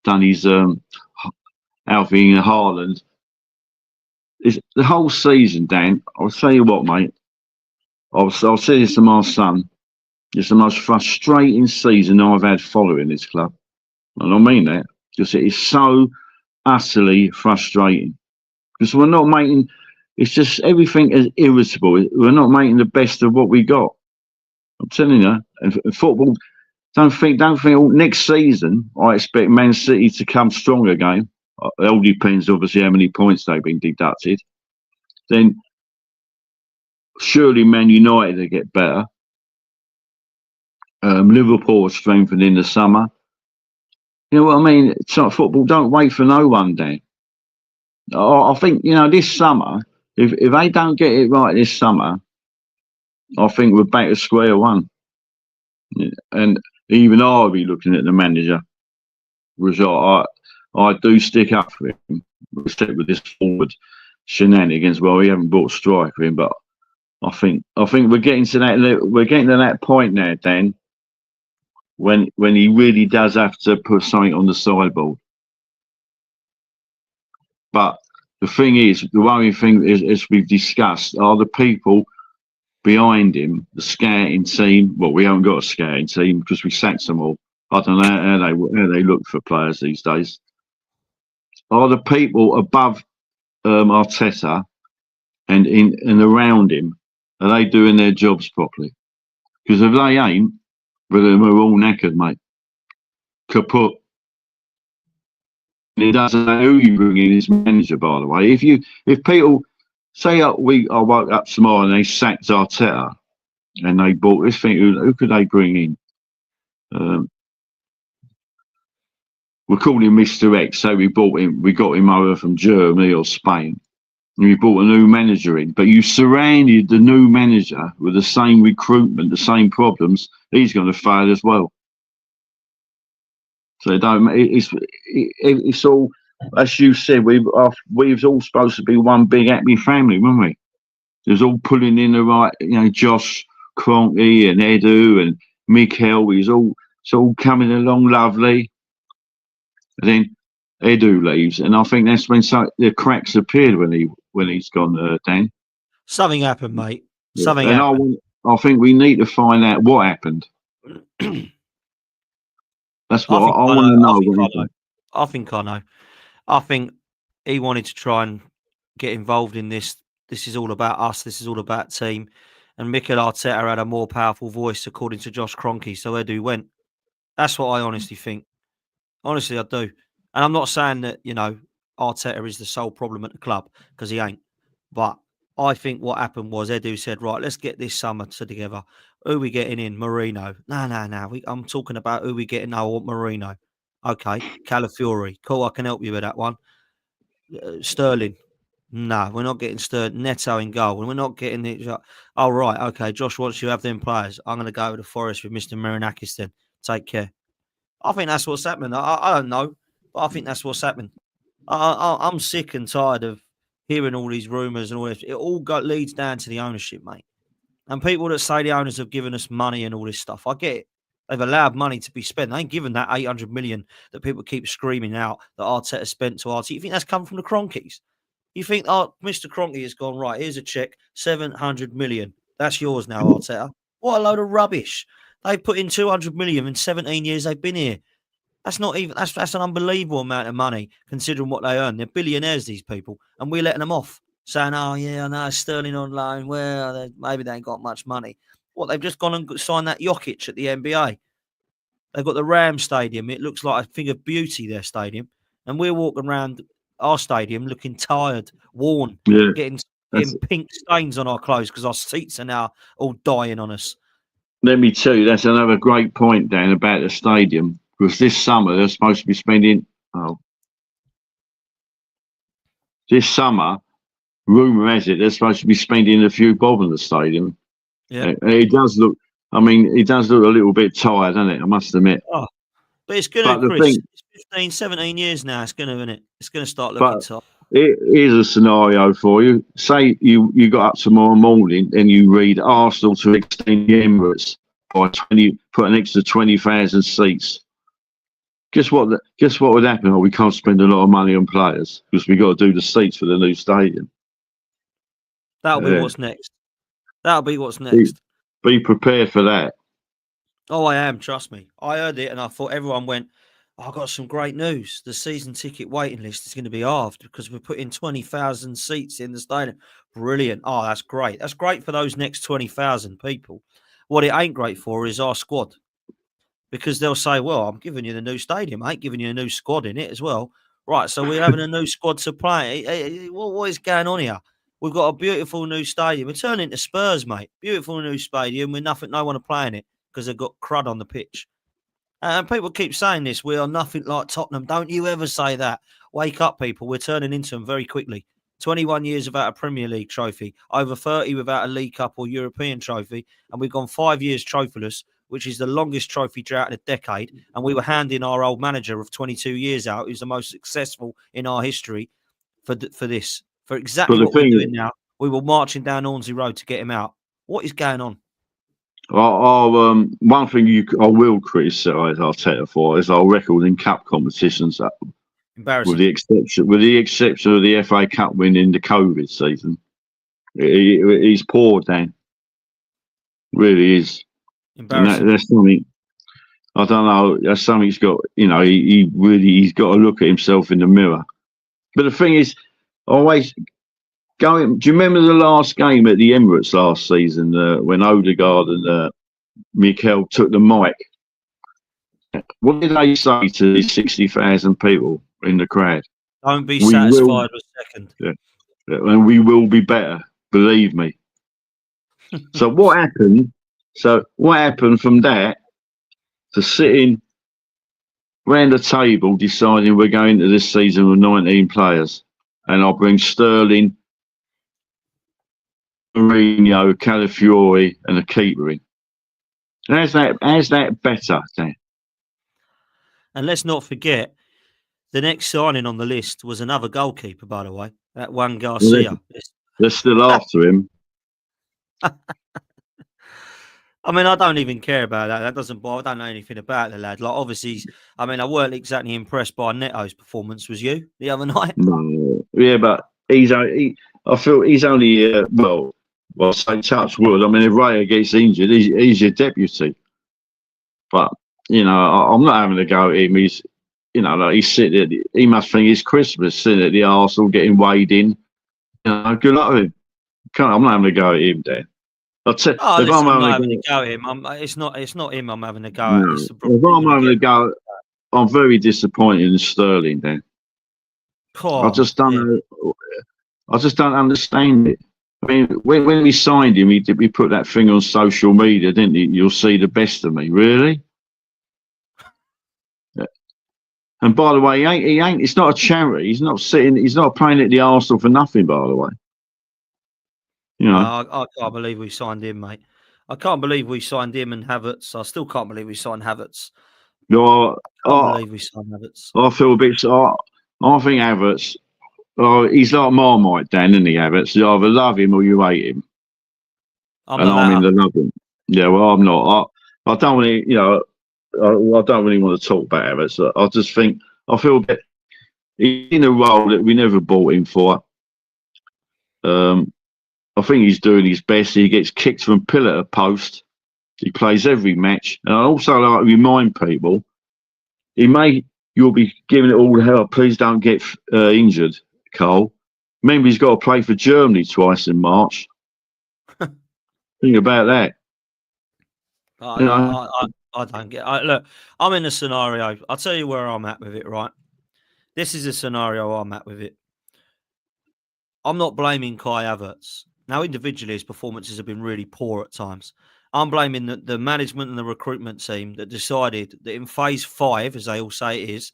done his Alfie and Haaland. The whole season, Dan, I'll tell you what, mate. I'll say this to my son. It's the most frustrating season I've had following this club. And I mean that. Because it is so utterly frustrating. Because we're not making... It's just everything is irritable. We're not making the best of what we got. I'm telling you. And football... Don't think next season I expect Man City to come strong again. It all depends, obviously, how many points they've been deducted. Then surely Man United will get better. Liverpool will strengthen in the summer. You know what I mean? It's like football. Don't wait for no one, Dan. I think, this summer, if they don't get it right this summer, I think we're back to square one. And even I'll be looking at the manager, which I do stick up for him, except with this forward shenanigans. Well, we haven't brought a striker in, but I think we're getting to that point now, Dan, when he really does have to put something on the sideboard. But the thing is, the worrying thing is, as we've discussed, are the people behind him, the scouting team. Well, we haven't got a scouting team because we sacked them all. I don't know how they look for players these days. Are the people above Arteta and in and around him, are they doing their jobs properly? Because if they ain't, we're all knackered, mate. Kaput. And it doesn't know who you bring in as manager, by the way. If people say I woke up tomorrow and they sacked Arteta and they bought this thing, who could they bring in? We're calling him Mr. X, so we got him over from Germany or Spain. And we brought a new manager in. But you surrounded the new manager with the same recruitment, the same problems, he's going to fail as well. So it's all, as you said, we was all supposed to be one big happy family, weren't we? It was all pulling in the right, Josh Kroenke and Edu and Mikel. It's all coming along lovely. And then Edu leaves, and I think that's when the cracks appeared when he's gone, Dan. Something happened, mate. Something happened. I think we need to find out what happened. That's what I want to know. I think I know. I think he wanted to try and get involved in this. This is all about us. This is all about team. And Mikel Arteta had a more powerful voice, according to Josh Kroenke. So Edu went. That's what I honestly think. Honestly, I do. And I'm not saying that, Arteta is the sole problem at the club, because he ain't. But I think what happened was Edu said, right, let's get this summer together. Who are we getting in? Marino. No. I'm talking about who we getting. I want Marino. Okay. Calafiori. Cool, I can help you with that one. Sterling. No, we're not getting Sterling. Neto in goal. And we're not getting it. Oh, right. Okay. Josh wants you to have them players. I'm going to go to the Forest with Mr. Marinakis then. Take care. I think that's what's happening. I don't know, but I think that's what's happening. I'm sick and tired of hearing all these rumours and all this. It all leads down to the ownership, mate. And people that say the owners have given us money and all this stuff, I get it. They've allowed money to be spent. They ain't given that 800 million that people keep screaming out that Arteta spent to Arteta. You think that's come from the Kroenkes? You think, Mr. Kroenke has gone, right, here's a cheque, 700 million. That's yours now, Arteta. What a load of rubbish. They put in 200 million in 17 years they've been here. That's not even, that's an unbelievable amount of money considering what they earn. They're billionaires, these people, and we're letting them off, saying, oh, yeah, I know, Sterling on loan. Well, maybe they ain't got much money. What, they've just gone and signed that Jokic at the NBA. They've got the Ram Stadium. It looks like a thing of beauty, their stadium. And we're walking around our stadium looking tired, worn, getting pink stains on our clothes because our seats are now all dying on us. Let me tell you, that's another great point, Dan, about the stadium. Because this summer, they're supposed to be spending... This summer, rumour has it, they're supposed to be spending a few bob in the stadium. Yeah. It does look... a little bit tired, doesn't it? I must admit. Oh, but it's going to, Chris, it's 15, 17 years now. It's going to, isn't it? It's going to start looking tough. Here's a scenario for you. Say you got up tomorrow morning and you read Arsenal to extend the Emirates by put an extra 20,000 seats. Guess what would happen? Oh, we can't spend a lot of money on players because we got to do the seats for the new stadium. That'll be what's next. That'll be what's next. Be prepared for that. Oh, I am. Trust me. I heard it and I thought everyone went, I've got some great news. The season ticket waiting list is going to be halved because we're putting 20,000 seats in the stadium. Brilliant. Oh, that's great. That's great for those next 20,000 people. What it ain't great for is our squad. Because they'll say, well, I'm giving you the new stadium. I ain't giving you a new squad in it as well. Right, so we're having a new squad to play. What is going on here? We've got a beautiful new stadium. We're turning into Spurs, mate. Beautiful new stadium with no one to play in it because they've got crud on the pitch. And people keep saying this. We are nothing like Tottenham. Don't you ever say that. Wake up, people. We're turning into them very quickly. 21 years without a Premier League trophy. Over 30 without a League Cup or European trophy. And we've gone 5 years trophyless, which is the longest trophy drought in a decade. And we were handing our old manager of 22 years out, who's the most successful in our history, for for exactly the what we're thing doing is, now. We were marching down Hornsey Road to get him out. What is going on? one thing I will criticise Arteta for is our record in cup competitions, with Embarrassing. the exception of the FA Cup win in the COVID season. He's poor, Dan. Really is. And Embarrassing. that's something. I don't know. That's something he's got. He's got to look at himself in the mirror. But the thing is, always going. Do you remember the last game at the Emirates last season when Odegaard and Mikel took the mic? What did they say to these 60,000 people in the crowd? Don't be We will, satisfied with second. and we will be better. Believe me. So what happened? From that to sitting round the table deciding we're going to this season with 19 players, and I'll bring Sterling, Mourinho, Calafiori, and a keeper in. How's that better, Dan? And let's not forget, the next signing on the list was another goalkeeper, by the way. That one Garcia. They're still after him. I mean, I don't even care about that. That doesn't bother. I don't know anything about the lad. Like, obviously, I mean, I weren't exactly impressed by Neto's performance. Was you the other night? No, yeah, but I feel he's only well, say touch wood. I mean, if Raya gets injured, he's your deputy. But I'm not having a go at him. He's, like he's sitting. He must think it's Christmas, sitting at the Arsenal, getting weighed in. Good luck with him. I'm not having a go at him, Dan. Listen, I'm not having a go at him. It's not him I'm having a go at. It's if I'm having a go, I'm very disappointed in Sterling, Dan. I just don't understand it. I mean, when we signed him, we put that thing on social media, didn't he? You'll see the best of me, really. Yeah. And by the way, he ain't. It's not a charity. He's not sitting. He's not playing at the Arsenal for nothing. By the way, I can't believe we signed him, mate. I can't believe we signed him and Havertz. I still can't believe we signed Havertz. No, I can't believe we signed Havertz. I feel a bit. I think Havertz. He's like Marmite, Dan, isn't he, Havertz? You either love him or you hate him. I'm in the loving. Yeah, well, I'm not. I don't want to. I don't really want to talk about Havertz. I just think I feel a bit. He's in a role that we never bought him for. I think he's doing his best. He gets kicked from pillar to post. He plays every match. And I also like to remind people, you'll be giving it all the hell. Please don't get injured, Cole. Remember, he's got to play for Germany twice in March. Think about that. I don't get. Look, I'm in a scenario. I'll tell you where I'm at with it. Right, this is a scenario I'm at with it. I'm not blaming Kai Havertz. Now, individually, his performances have been really poor at times. I'm blaming the management and the recruitment team that decided that in phase 5, as they all say it is,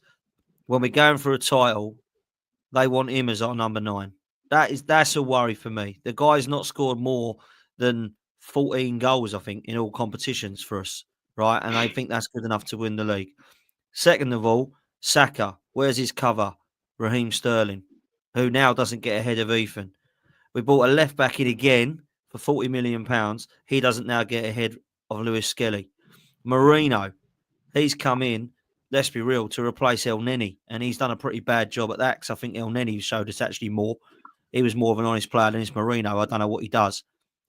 when we're going for a title, they want him as our number 9. That's a worry for me. The guy's not scored more than 14 goals, I think, in all competitions for us, right? And I think that's good enough to win the league. Second of all, Saka. Where's his cover? Raheem Sterling, who now doesn't get ahead of Ethan. We bought a left back in again for £40 million. He doesn't now get ahead of Lewis Skelly. Mourinho, he's come in, let's be real, to replace El Neni. And he's done a pretty bad job at that because I think El Neni showed us actually more. He was more of an honest player than this Mourinho. I don't know what he does.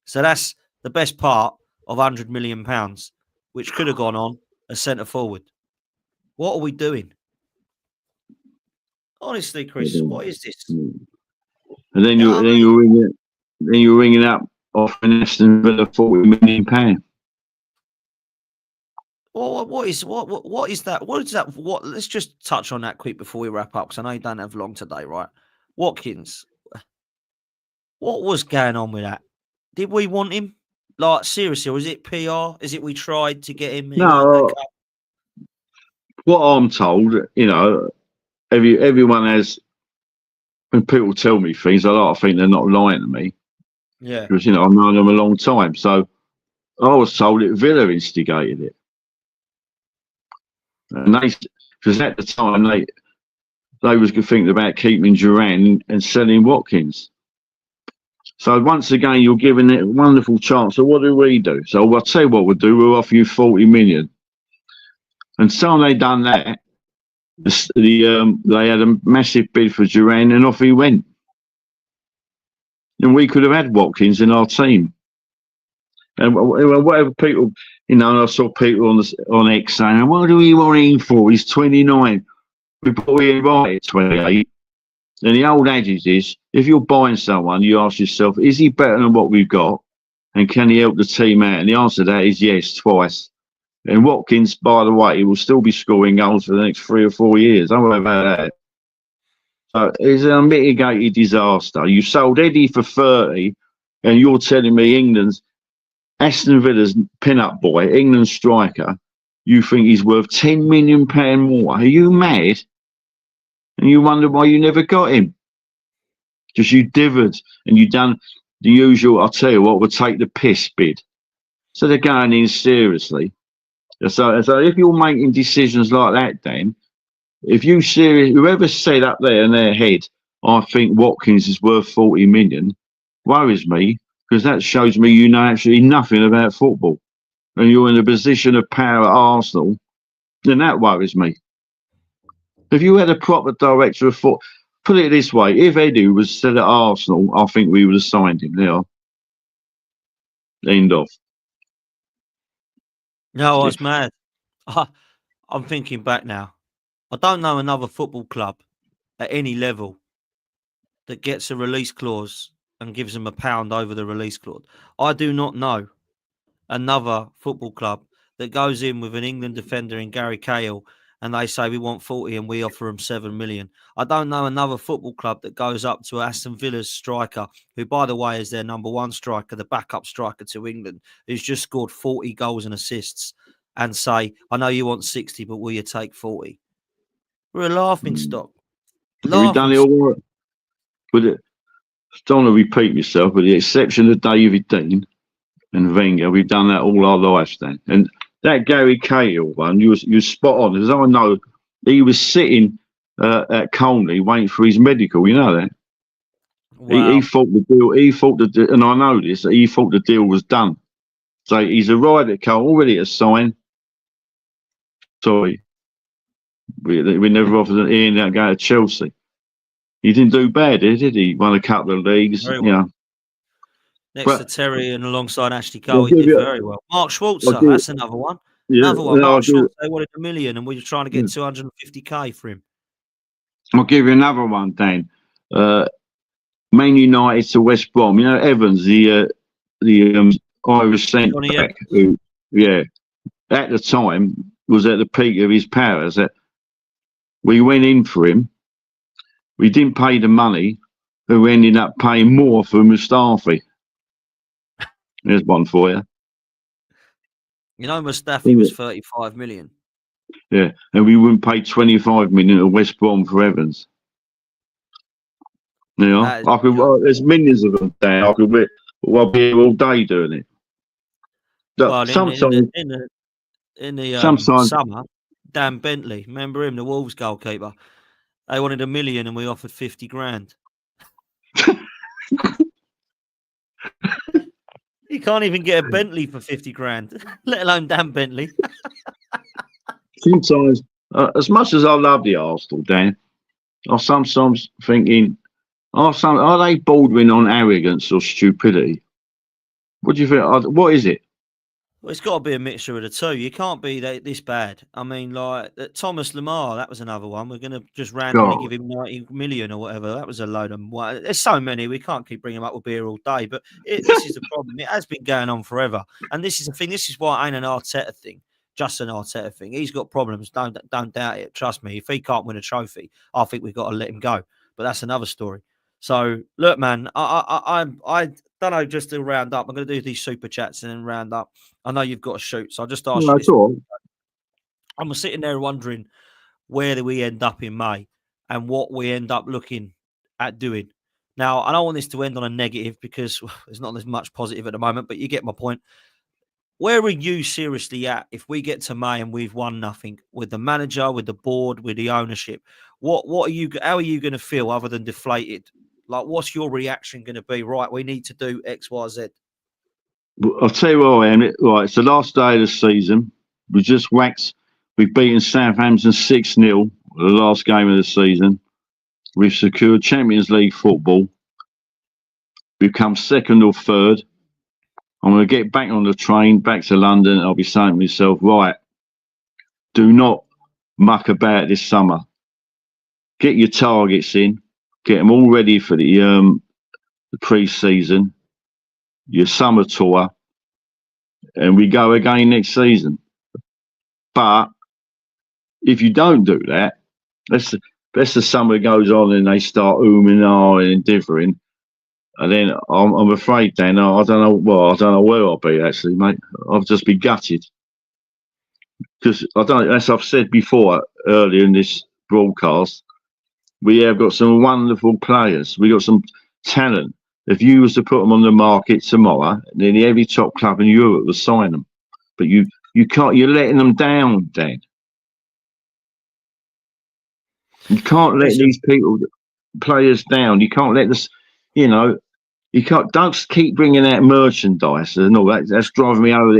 So that's the best part of £100 million, which could have gone on as centre forward. What are we doing? Honestly, Chris, what is this? And then you're ringing up off an Aston Villa £40 million. Well, what is that? What is that? Let's just touch on that quick before we wrap up, because I know you don't have long today, right? Watkins, what was going on with that? Did we want him? Like, seriously, or is it PR? Is it we tried to get him? No, what I'm told, everyone has. When people tell me things, I like to think they're not lying to me. Yeah. Because, I've known them a long time. So I was told that Villa instigated it. And because at the time, they was thinking about keeping Duran and selling Watkins. So once again, you're giving it a wonderful chance. So what do we do? So I'll tell you what we'll do. We'll offer you 40 million. And so they done that. They had a massive bid for Duran, and off he went. And we could have had Watkins in our team. And whatever people, and I saw people on X saying, "What do we want him for? He's 29. We bought him right at 28." And the old adage is, if you're buying someone, you ask yourself, is he better than what we've got? And can he help the team out? And the answer to that is yes, twice. And Watkins, by the way, he will still be scoring goals for the next 3 or 4 years. Don't worry about that. So it's an unmitigated disaster. You sold Eddie for 30, and you're telling me England's Aston Villa's pin-up boy, England striker, you think he's worth £10 million more? Are you mad? And you wonder why you never got him. Because you dithered and you done the usual, I'll tell you what, would take the piss bid. So they're going in seriously. So if you're making decisions like that, Dan, if you serious, whoever said up there in their head, I think Watkins is worth 40 million, worries me, because that shows me you know actually nothing about football. And you're in a position of power at Arsenal, then that worries me. If you had a proper director of football, put it this way, if Eddie was still at Arsenal, I think we would have signed him now. End of. No, I was mad. I'm thinking back now. I don't know another football club at any level that gets a release clause and gives them £1 over the release clause. I do not know another football club that goes in with an England defender in Gary Cahill and they say we want 40 and we offer them 7 million. I don't know another football club that goes up to Aston Villa's striker, who, by the way, is their number one striker, the backup striker to England, who's just scored 40 goals and assists, and say, I know you want 60, but will you take 40? We're a laughing stock. We've done it all right. But don't want to repeat myself, with the exception of David Dean and Wenger, we've done that all our lives, Dan. And that Gary Cahill one, you was spot on. As I know, he was sitting at Colney waiting for his medical. You know that. Wow. He thought the deal. He thought and I know this. That he thought the deal was done. So he's arrived at Colney already to sign. Sorry, we never offered Ian that go to Chelsea. He didn't do bad, did he? Won a couple of leagues. Very well. You know. Next to Terry and alongside Ashley Cole, he did very well. Mark Schwarzer, that's another one. Yeah, another one. Mark Schwarzer, they wanted $1 million, and we were trying to get 250k for him. I'll give you another one, Dan. Man United to West Brom. You know Evans, the Irish centre back, who, at the time was at the peak of his powers. That we went in for him. We didn't pay the money. Who ended up paying more for Mustafi. There's one for you. You know, Mustafi was 35 million. Yeah, and we wouldn't pay 25 million to West Brom for Evans. You know, there's millions of them there. I'll be here all day doing it. Well, sometimes in the summer, Dan Bentley, remember him, the Wolves goalkeeper? They wanted $1 million and we offered 50 grand. You can't even get a Bentley for 50 grand, let alone Dan Bentley. Sometimes, as much as I love the Arsenal, Dan, I'm sometimes thinking, are they bordering on arrogance or stupidity? What do you think? What is it? Well, it's got to be a mixture of the two. You can't be this bad. I mean, like Thomas Lamar, that was another one. We're going to just randomly give him 90 million or whatever. That was a load of. There's so many. We can't keep bringing them up with beer all day. But this is the problem. It has been going on forever. And this is the thing. This is why it ain't an Arteta thing. Just an Arteta thing. He's got problems. Don't doubt it. Trust me. If he can't win a trophy, I think we've got to let him go. But that's another story. So look, man, I don't know. Just to round up, I'm going to do these super chats and then round up. I know you've got to shoot, so I'll just ask you this. I'm sitting there wondering where do we end up in May and what we end up looking at doing. Now, I don't want this to end on a negative because there's not as much positive at the moment, but you get my point. Where are you seriously at if we get to May and we've won nothing with the manager, with the board, with the ownership? What are you? How are you going to feel other than deflated? Like, what's your reaction going to be? Right, we need to do X, Y, Z. I'll tell you where I am. Right, it's the last day of the season. We've beaten Southampton 6-0, the last game of the season. We've secured Champions League football. We've come second or third. I'm going to get back on the train, back to London. I'll be saying to myself, right, do not muck about this summer. Get your targets in. Get them all ready for the pre-season, your summer tour, and we go again next season. But if you don't do that, that's the summer goes on and they start and ahhing and differing. And then I'm afraid, Dan, I don't know. Well, I don't know where I'll be actually, mate. I'll just be gutted because I don't. As I've said before earlier in this broadcast, we have got some wonderful players. We got some talent. If you was to put them on the market tomorrow, then every top club in Europe would sign them. But you can't. You're letting them down, Dan. You can't let these players down. You can't let this. You know. You can't. Don't keep bringing out merchandise and all that. That's driving me over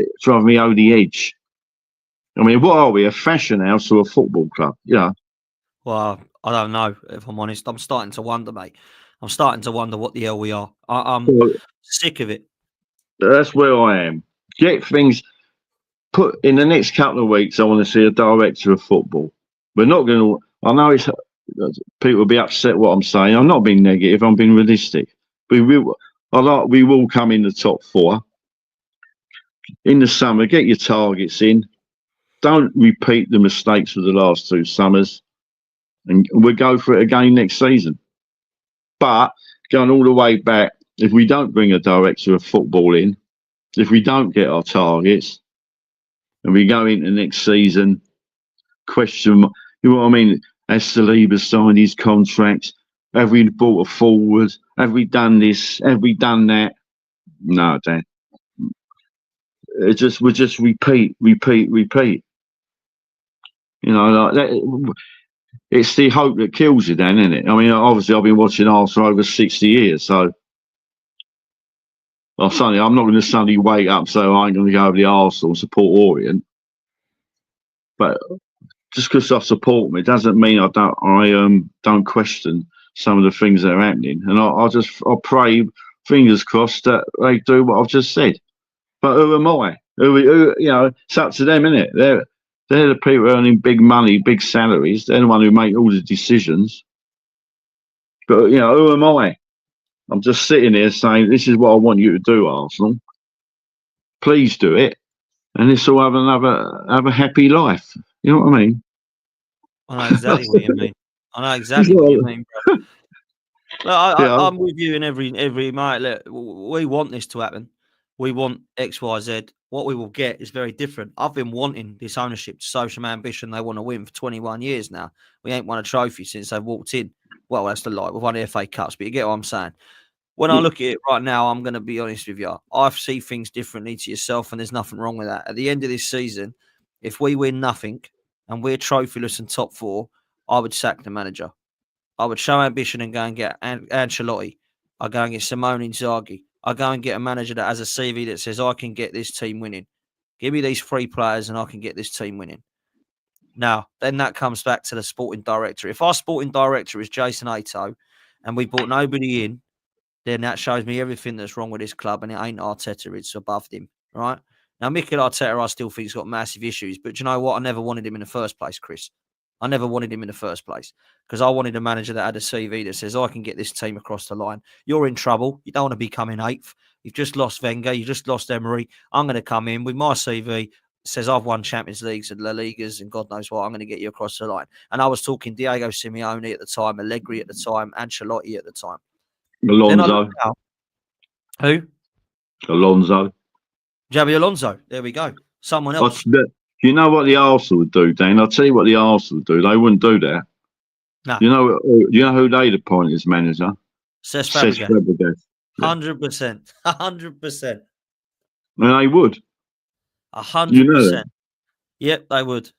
the edge. I mean, what are we? A fashion house or a football club? Yeah. Well, I don't know, if I'm honest. I'm starting to wonder, mate. I'm starting to wonder what the hell we are. I'm sick of it. That's where I am. Get things put in the next couple of weeks. I want to see a director of football. We're not going to. I know people will be upset what I'm saying. I'm not being negative. I'm being realistic. We will come in the top 4 in the summer. Get your targets in. Don't repeat the mistakes of the last 2 summers, and we'll go for it again next season. But going all the way back, if we don't bring a director of football in, if we don't get our targets, and we go into next season, question, you know what I mean? Has Saliba signed his contract? Have we brought a forward? Have we done this? Have we done that? No, Dan. We just repeat. You know, like that. It's the hope that kills you, Dan, isn't it? I mean, obviously, I've been watching Arsenal over 60 years, so I'm not going to suddenly wake up and say I ain't going to go over the Arsenal and support Orient. But just because I support them, it doesn't mean I don't question some of the things that are happening. And I pray, fingers crossed, that they do what I've just said. But who am I? Who you know, it's up to them, isn't it? They're the people earning big money, big salaries. They're the one who make all the decisions. But you know, who am I? I'm just sitting here saying, this is what I want you to do, Arsenal. Please do it, and this will have a happy life. You know what I mean? I know exactly what you mean. Bro. Look, I'm with you in every mate. Look, we want this to happen. We want X, Y, Z. What we will get is very different. I've been wanting this ownership to show some ambition. They want to win for 21 years now. We ain't won a trophy since they walked in. Well, that's the lie. We've won the FA Cups, but you get what I'm saying. When I look at it right now, I'm going to be honest with you. I see things differently to yourself, and there's nothing wrong with that. At the end of this season, if we win nothing and we're trophyless and top 4, I would sack the manager. I would show ambition and go and get Ancelotti. I'd go and get Simone Inzaghi. I'd go and get a manager that has a CV that says, I can get this team winning. Give me these 3 players and I can get this team winning. Now, then that comes back to the sporting director. If our sporting director is Jason Ato and we brought nobody in, then that shows me everything that's wrong with this club, and it ain't Arteta, it's above him, right? Now, Mikel Arteta, I still think he's got massive issues, but do you know what? I never wanted him in the first place, Chris. I never wanted him in the first place because I wanted a manager that had a CV that says, I can get this team across the line. You're in trouble. You don't want to be coming 8th. You've just lost Wenger. You just lost Emery. I'm going to come in with my CV. Says I've won Champions Leagues and La Ligas and God knows what. I'm going to get you across the line. And I was talking Diego Simeone at the time, Allegri at the time, Ancelotti at the time. Alonso. Who? Alonso. Javi Alonso. There we go. Someone else. You know what the Arsenal would do, Dan? I'll tell you what the Arsenal would do. They wouldn't do that. No. You know who they'd appoint as manager? Cesc Fabregas. 100%. 100%. And they would. 100%. You know that? Yep, they would.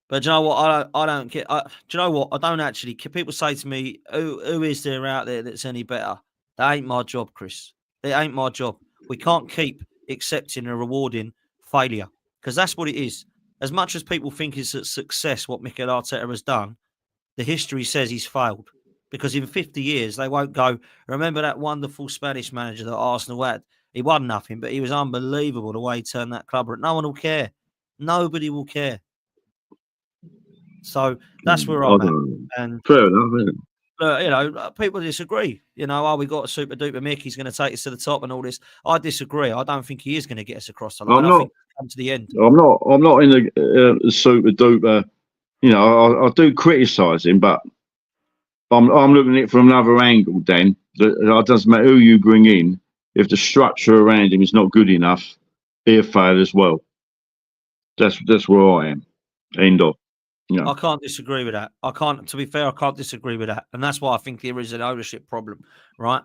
But do you know what? I don't care. Do you know what? I don't actually care. People say to me, who is there out there that's any better? That ain't my job, Chris. It ain't my job. We can't keep accepting and rewarding failure because that's what it is. As much as people think it's a success what Mikel Arteta has done, the history says he's failed. Because in 50 years, they won't go, remember that wonderful Spanish manager that Arsenal had? He won nothing, but he was unbelievable the way he turned that club around. No one will care. Nobody will care. So that's where I'm at. And fair enough, isn't it? People disagree. We got a super duper Mick. He's going to take us to the top and all this. I disagree. I don't think he is going to get us across the line. I think he'll come to the end. I'm not in the super duper. I do criticise him, but I'm looking at it from another angle. Then it doesn't matter who you bring in. If the structure around him is not good enough, he'll fail as well. That's where I am. End of. I can't disagree with that. To be fair, I can't disagree with that. And that's why I think there is an ownership problem, right?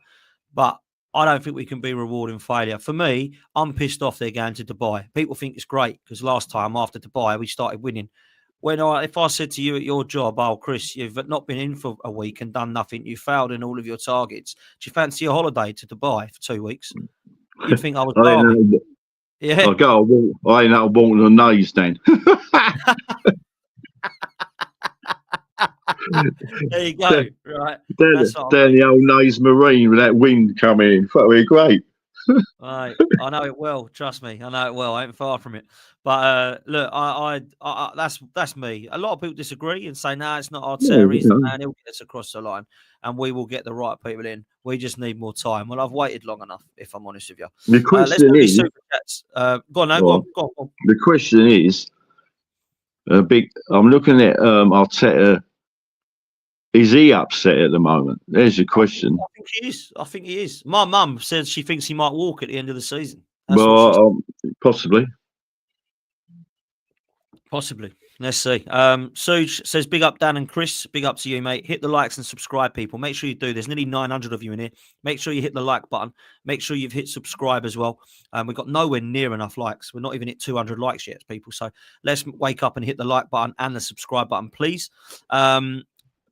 But I don't think we can be rewarding failure. For me, I'm pissed off they're going to Dubai. People think it's great because last time after Dubai, we started winning. If I said to you at your job, oh, Chris, you've not been in for a week and done nothing, you failed in all of your targets. Do you fancy a holiday to Dubai for 2 weeks? You'd think I was bargain. Yeah. I ain't out walking on nose then. There you go. Right. Down the old nose marine with that wind coming in. That would be great. Right. I know it well. Trust me. I know it well. I ain't far from it. But look, I that's me. A lot of people disagree and say, "No, it's not Arteta. He's the man. He'll get us across the line, and we will get the right people in. We just need more time." Well, I've waited long enough, if I'm honest with you. The question is, super chats. Go on. The question is, I'm looking at Arteta. Is he upset at the moment? There's your question. I think he is. My mum says she thinks he might walk at the end of the season. Possibly. Possibly. Let's see. Suj says, big up, Dan and Chris. Big up to you, mate. Hit the likes and subscribe, people. Make sure you do. There's nearly 900 of you in here. Make sure you hit the like button. Make sure you've hit subscribe as well. We've got nowhere near enough likes. We're not even at 200 likes yet, people. So let's wake up and hit the like button and the subscribe button, please.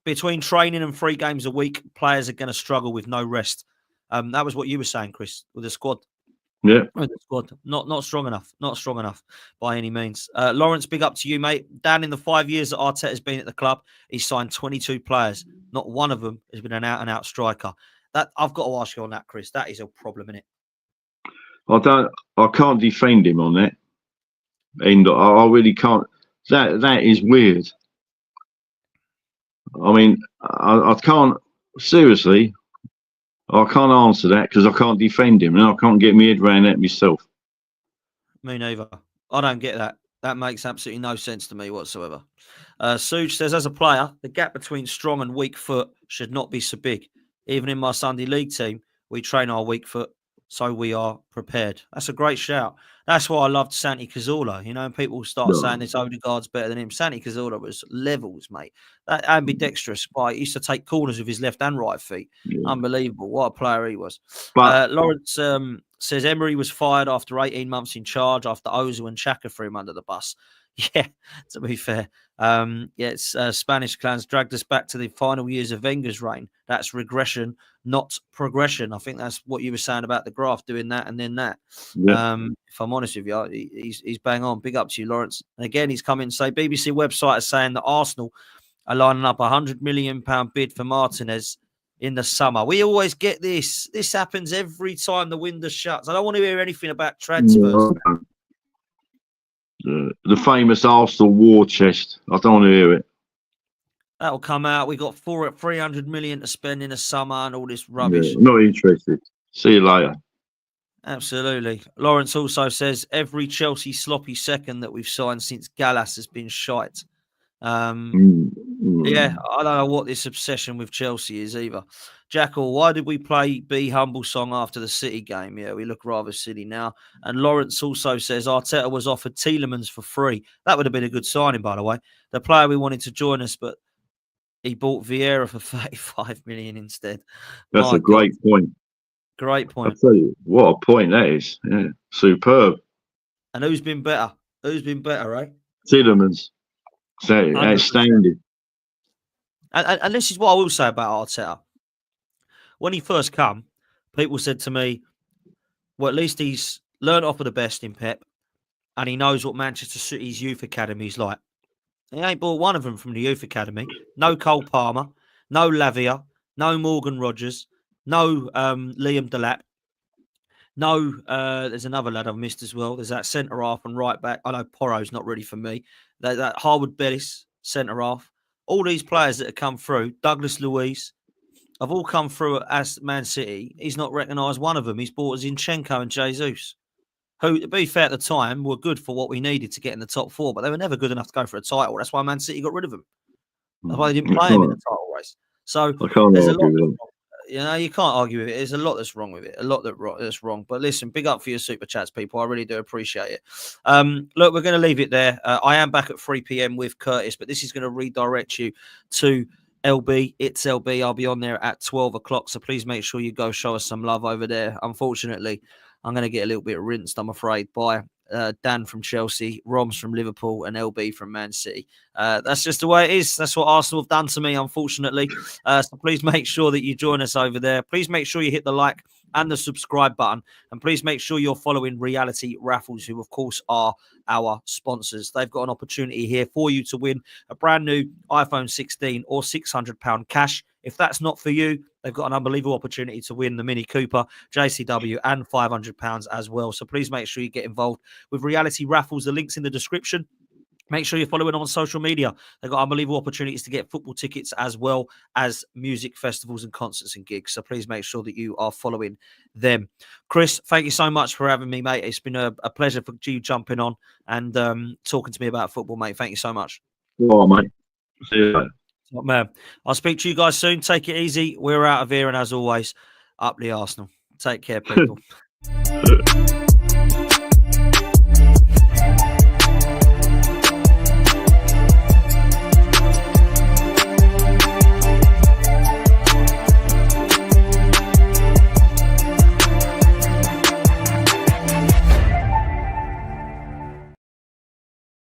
Between training and 3 games a week, players are going to struggle with no rest. That was what you were saying, Chris, with the squad. Yeah. With the squad. Not strong enough. Not strong enough by any means. Lawrence, big up to you, mate. Dan, in the 5 years that Arteta has been at the club, he's signed 22 players. Not one of them has been an out-and-out striker. That I've got to ask you on that, Chris. That is a problem, isn't it? I can't defend him on that. And I really can't. That is weird. I mean, I can't, seriously, I can't answer that because I can't defend him and I can't get my head around that myself. Me neither. I don't get that. That makes absolutely no sense to me whatsoever. Suj says, as a player, the gap between strong and weak foot should not be so big. Even in my Sunday league team, we train our weak foot so we are prepared. That's a great shout. That's why I loved Santi Cazorla. And people start saying this Odegaard's better than him. Santi Cazorla was levels, mate. That ambidextrous. He used to take corners with his left and right feet. Yeah. Unbelievable. What a player he was. But Lawrence says Emery was fired after 18 months in charge after Ozil and Xhaka threw him under the bus. Yeah, to be fair. It's Spanish clans dragged us back to the final years of Wenger's reign. That's regression, not progression. I think that's what you were saying about the graph, doing that and then that. Yeah. If I'm honest with you, he's bang on. Big up to you, Lawrence. And again, he's come in and say BBC website is saying that Arsenal are lining up £100 million bid for Martinez in the summer. We always get this. This happens every time the window shuts. I don't want to hear anything about transfers. No. The famous Arsenal war chest. I don't want to hear it. That'll come out. We got 300 million to spend in the summer and all this rubbish. Yeah, not interested. See you later. Absolutely. Lawrence also says every Chelsea sloppy second that we've signed since Gallas has been shite. Yeah, I don't know what this obsession with Chelsea is either. Jackal, why did we play Be Humble song after the City game? Yeah, we look rather silly now. And Lawrence also says Arteta was offered Tielemans for free. That would have been a good signing, by the way. The player we wanted to join us, but he bought Vieira for 35 million instead. That's a great point. Great point. I tell you, what a point that is. Yeah, superb. And who's been better? Who's been better, right? Tielemans. Outstanding. And this is what I will say about Arteta. When he first come, people said to me, well, at least he's learned off of the best in Pep, and he knows what Manchester City's youth academy is like. He ain't bought one of them from the youth academy. No Cole Palmer, no Lavia, no Morgan Rogers, no Liam Delap. No, there's another lad I've missed as well. There's that centre half and right back. I know Porro's not really for me. That Harwood Bellis centre half. All these players that have come through, Douglas Luiz, have all come through as Man City. He's not recognised one of them. He's bought Zinchenko and Jesus, who, to be fair at the time, were good for what we needed to get in the top four, but they were never good enough to go for a title. That's why Man City got rid of them. That's why they didn't play him in the title race. So there's a lot. You can't argue with it. There's a lot that's wrong with it. A lot that's wrong. But listen, big up for your super chats, people. I really do appreciate it. Look, we're going to leave it there. I am back at 3 p.m. with Curtis, but this is going to redirect you to LB. It's LB. I'll be on there at 12 o'clock. So please make sure you go show us some love over there. Unfortunately, I'm going to get a little bit rinsed, I'm afraid, by Dan from Chelsea, Roms from Liverpool, and LB from Man City. That's just the way it is. That's what Arsenal have done to me, unfortunately. So please make sure that you join us over there. Please make sure you hit the like and the subscribe button. And please make sure you're following Reality Raffles, who, of course, are our sponsors. They've got an opportunity here for you to win a brand new iPhone 16 or £600 cash. If that's not for you, they've got an unbelievable opportunity to win the Mini Cooper, JCW, and £500 as well. So please make sure you get involved with Reality Raffles. The link's in the description. Make sure you're following on social media. They've got unbelievable opportunities to get football tickets as well as music festivals and concerts and gigs. So please make sure that you are following them. Chris, thank you so much for having me, mate. It's been a pleasure for you jumping on and talking to me about football, mate. Thank you so much. Oh, mate. See you later. Man, I'll speak to you guys soon. Take it easy. We're out of here. And as always, up the Arsenal. Take care, people.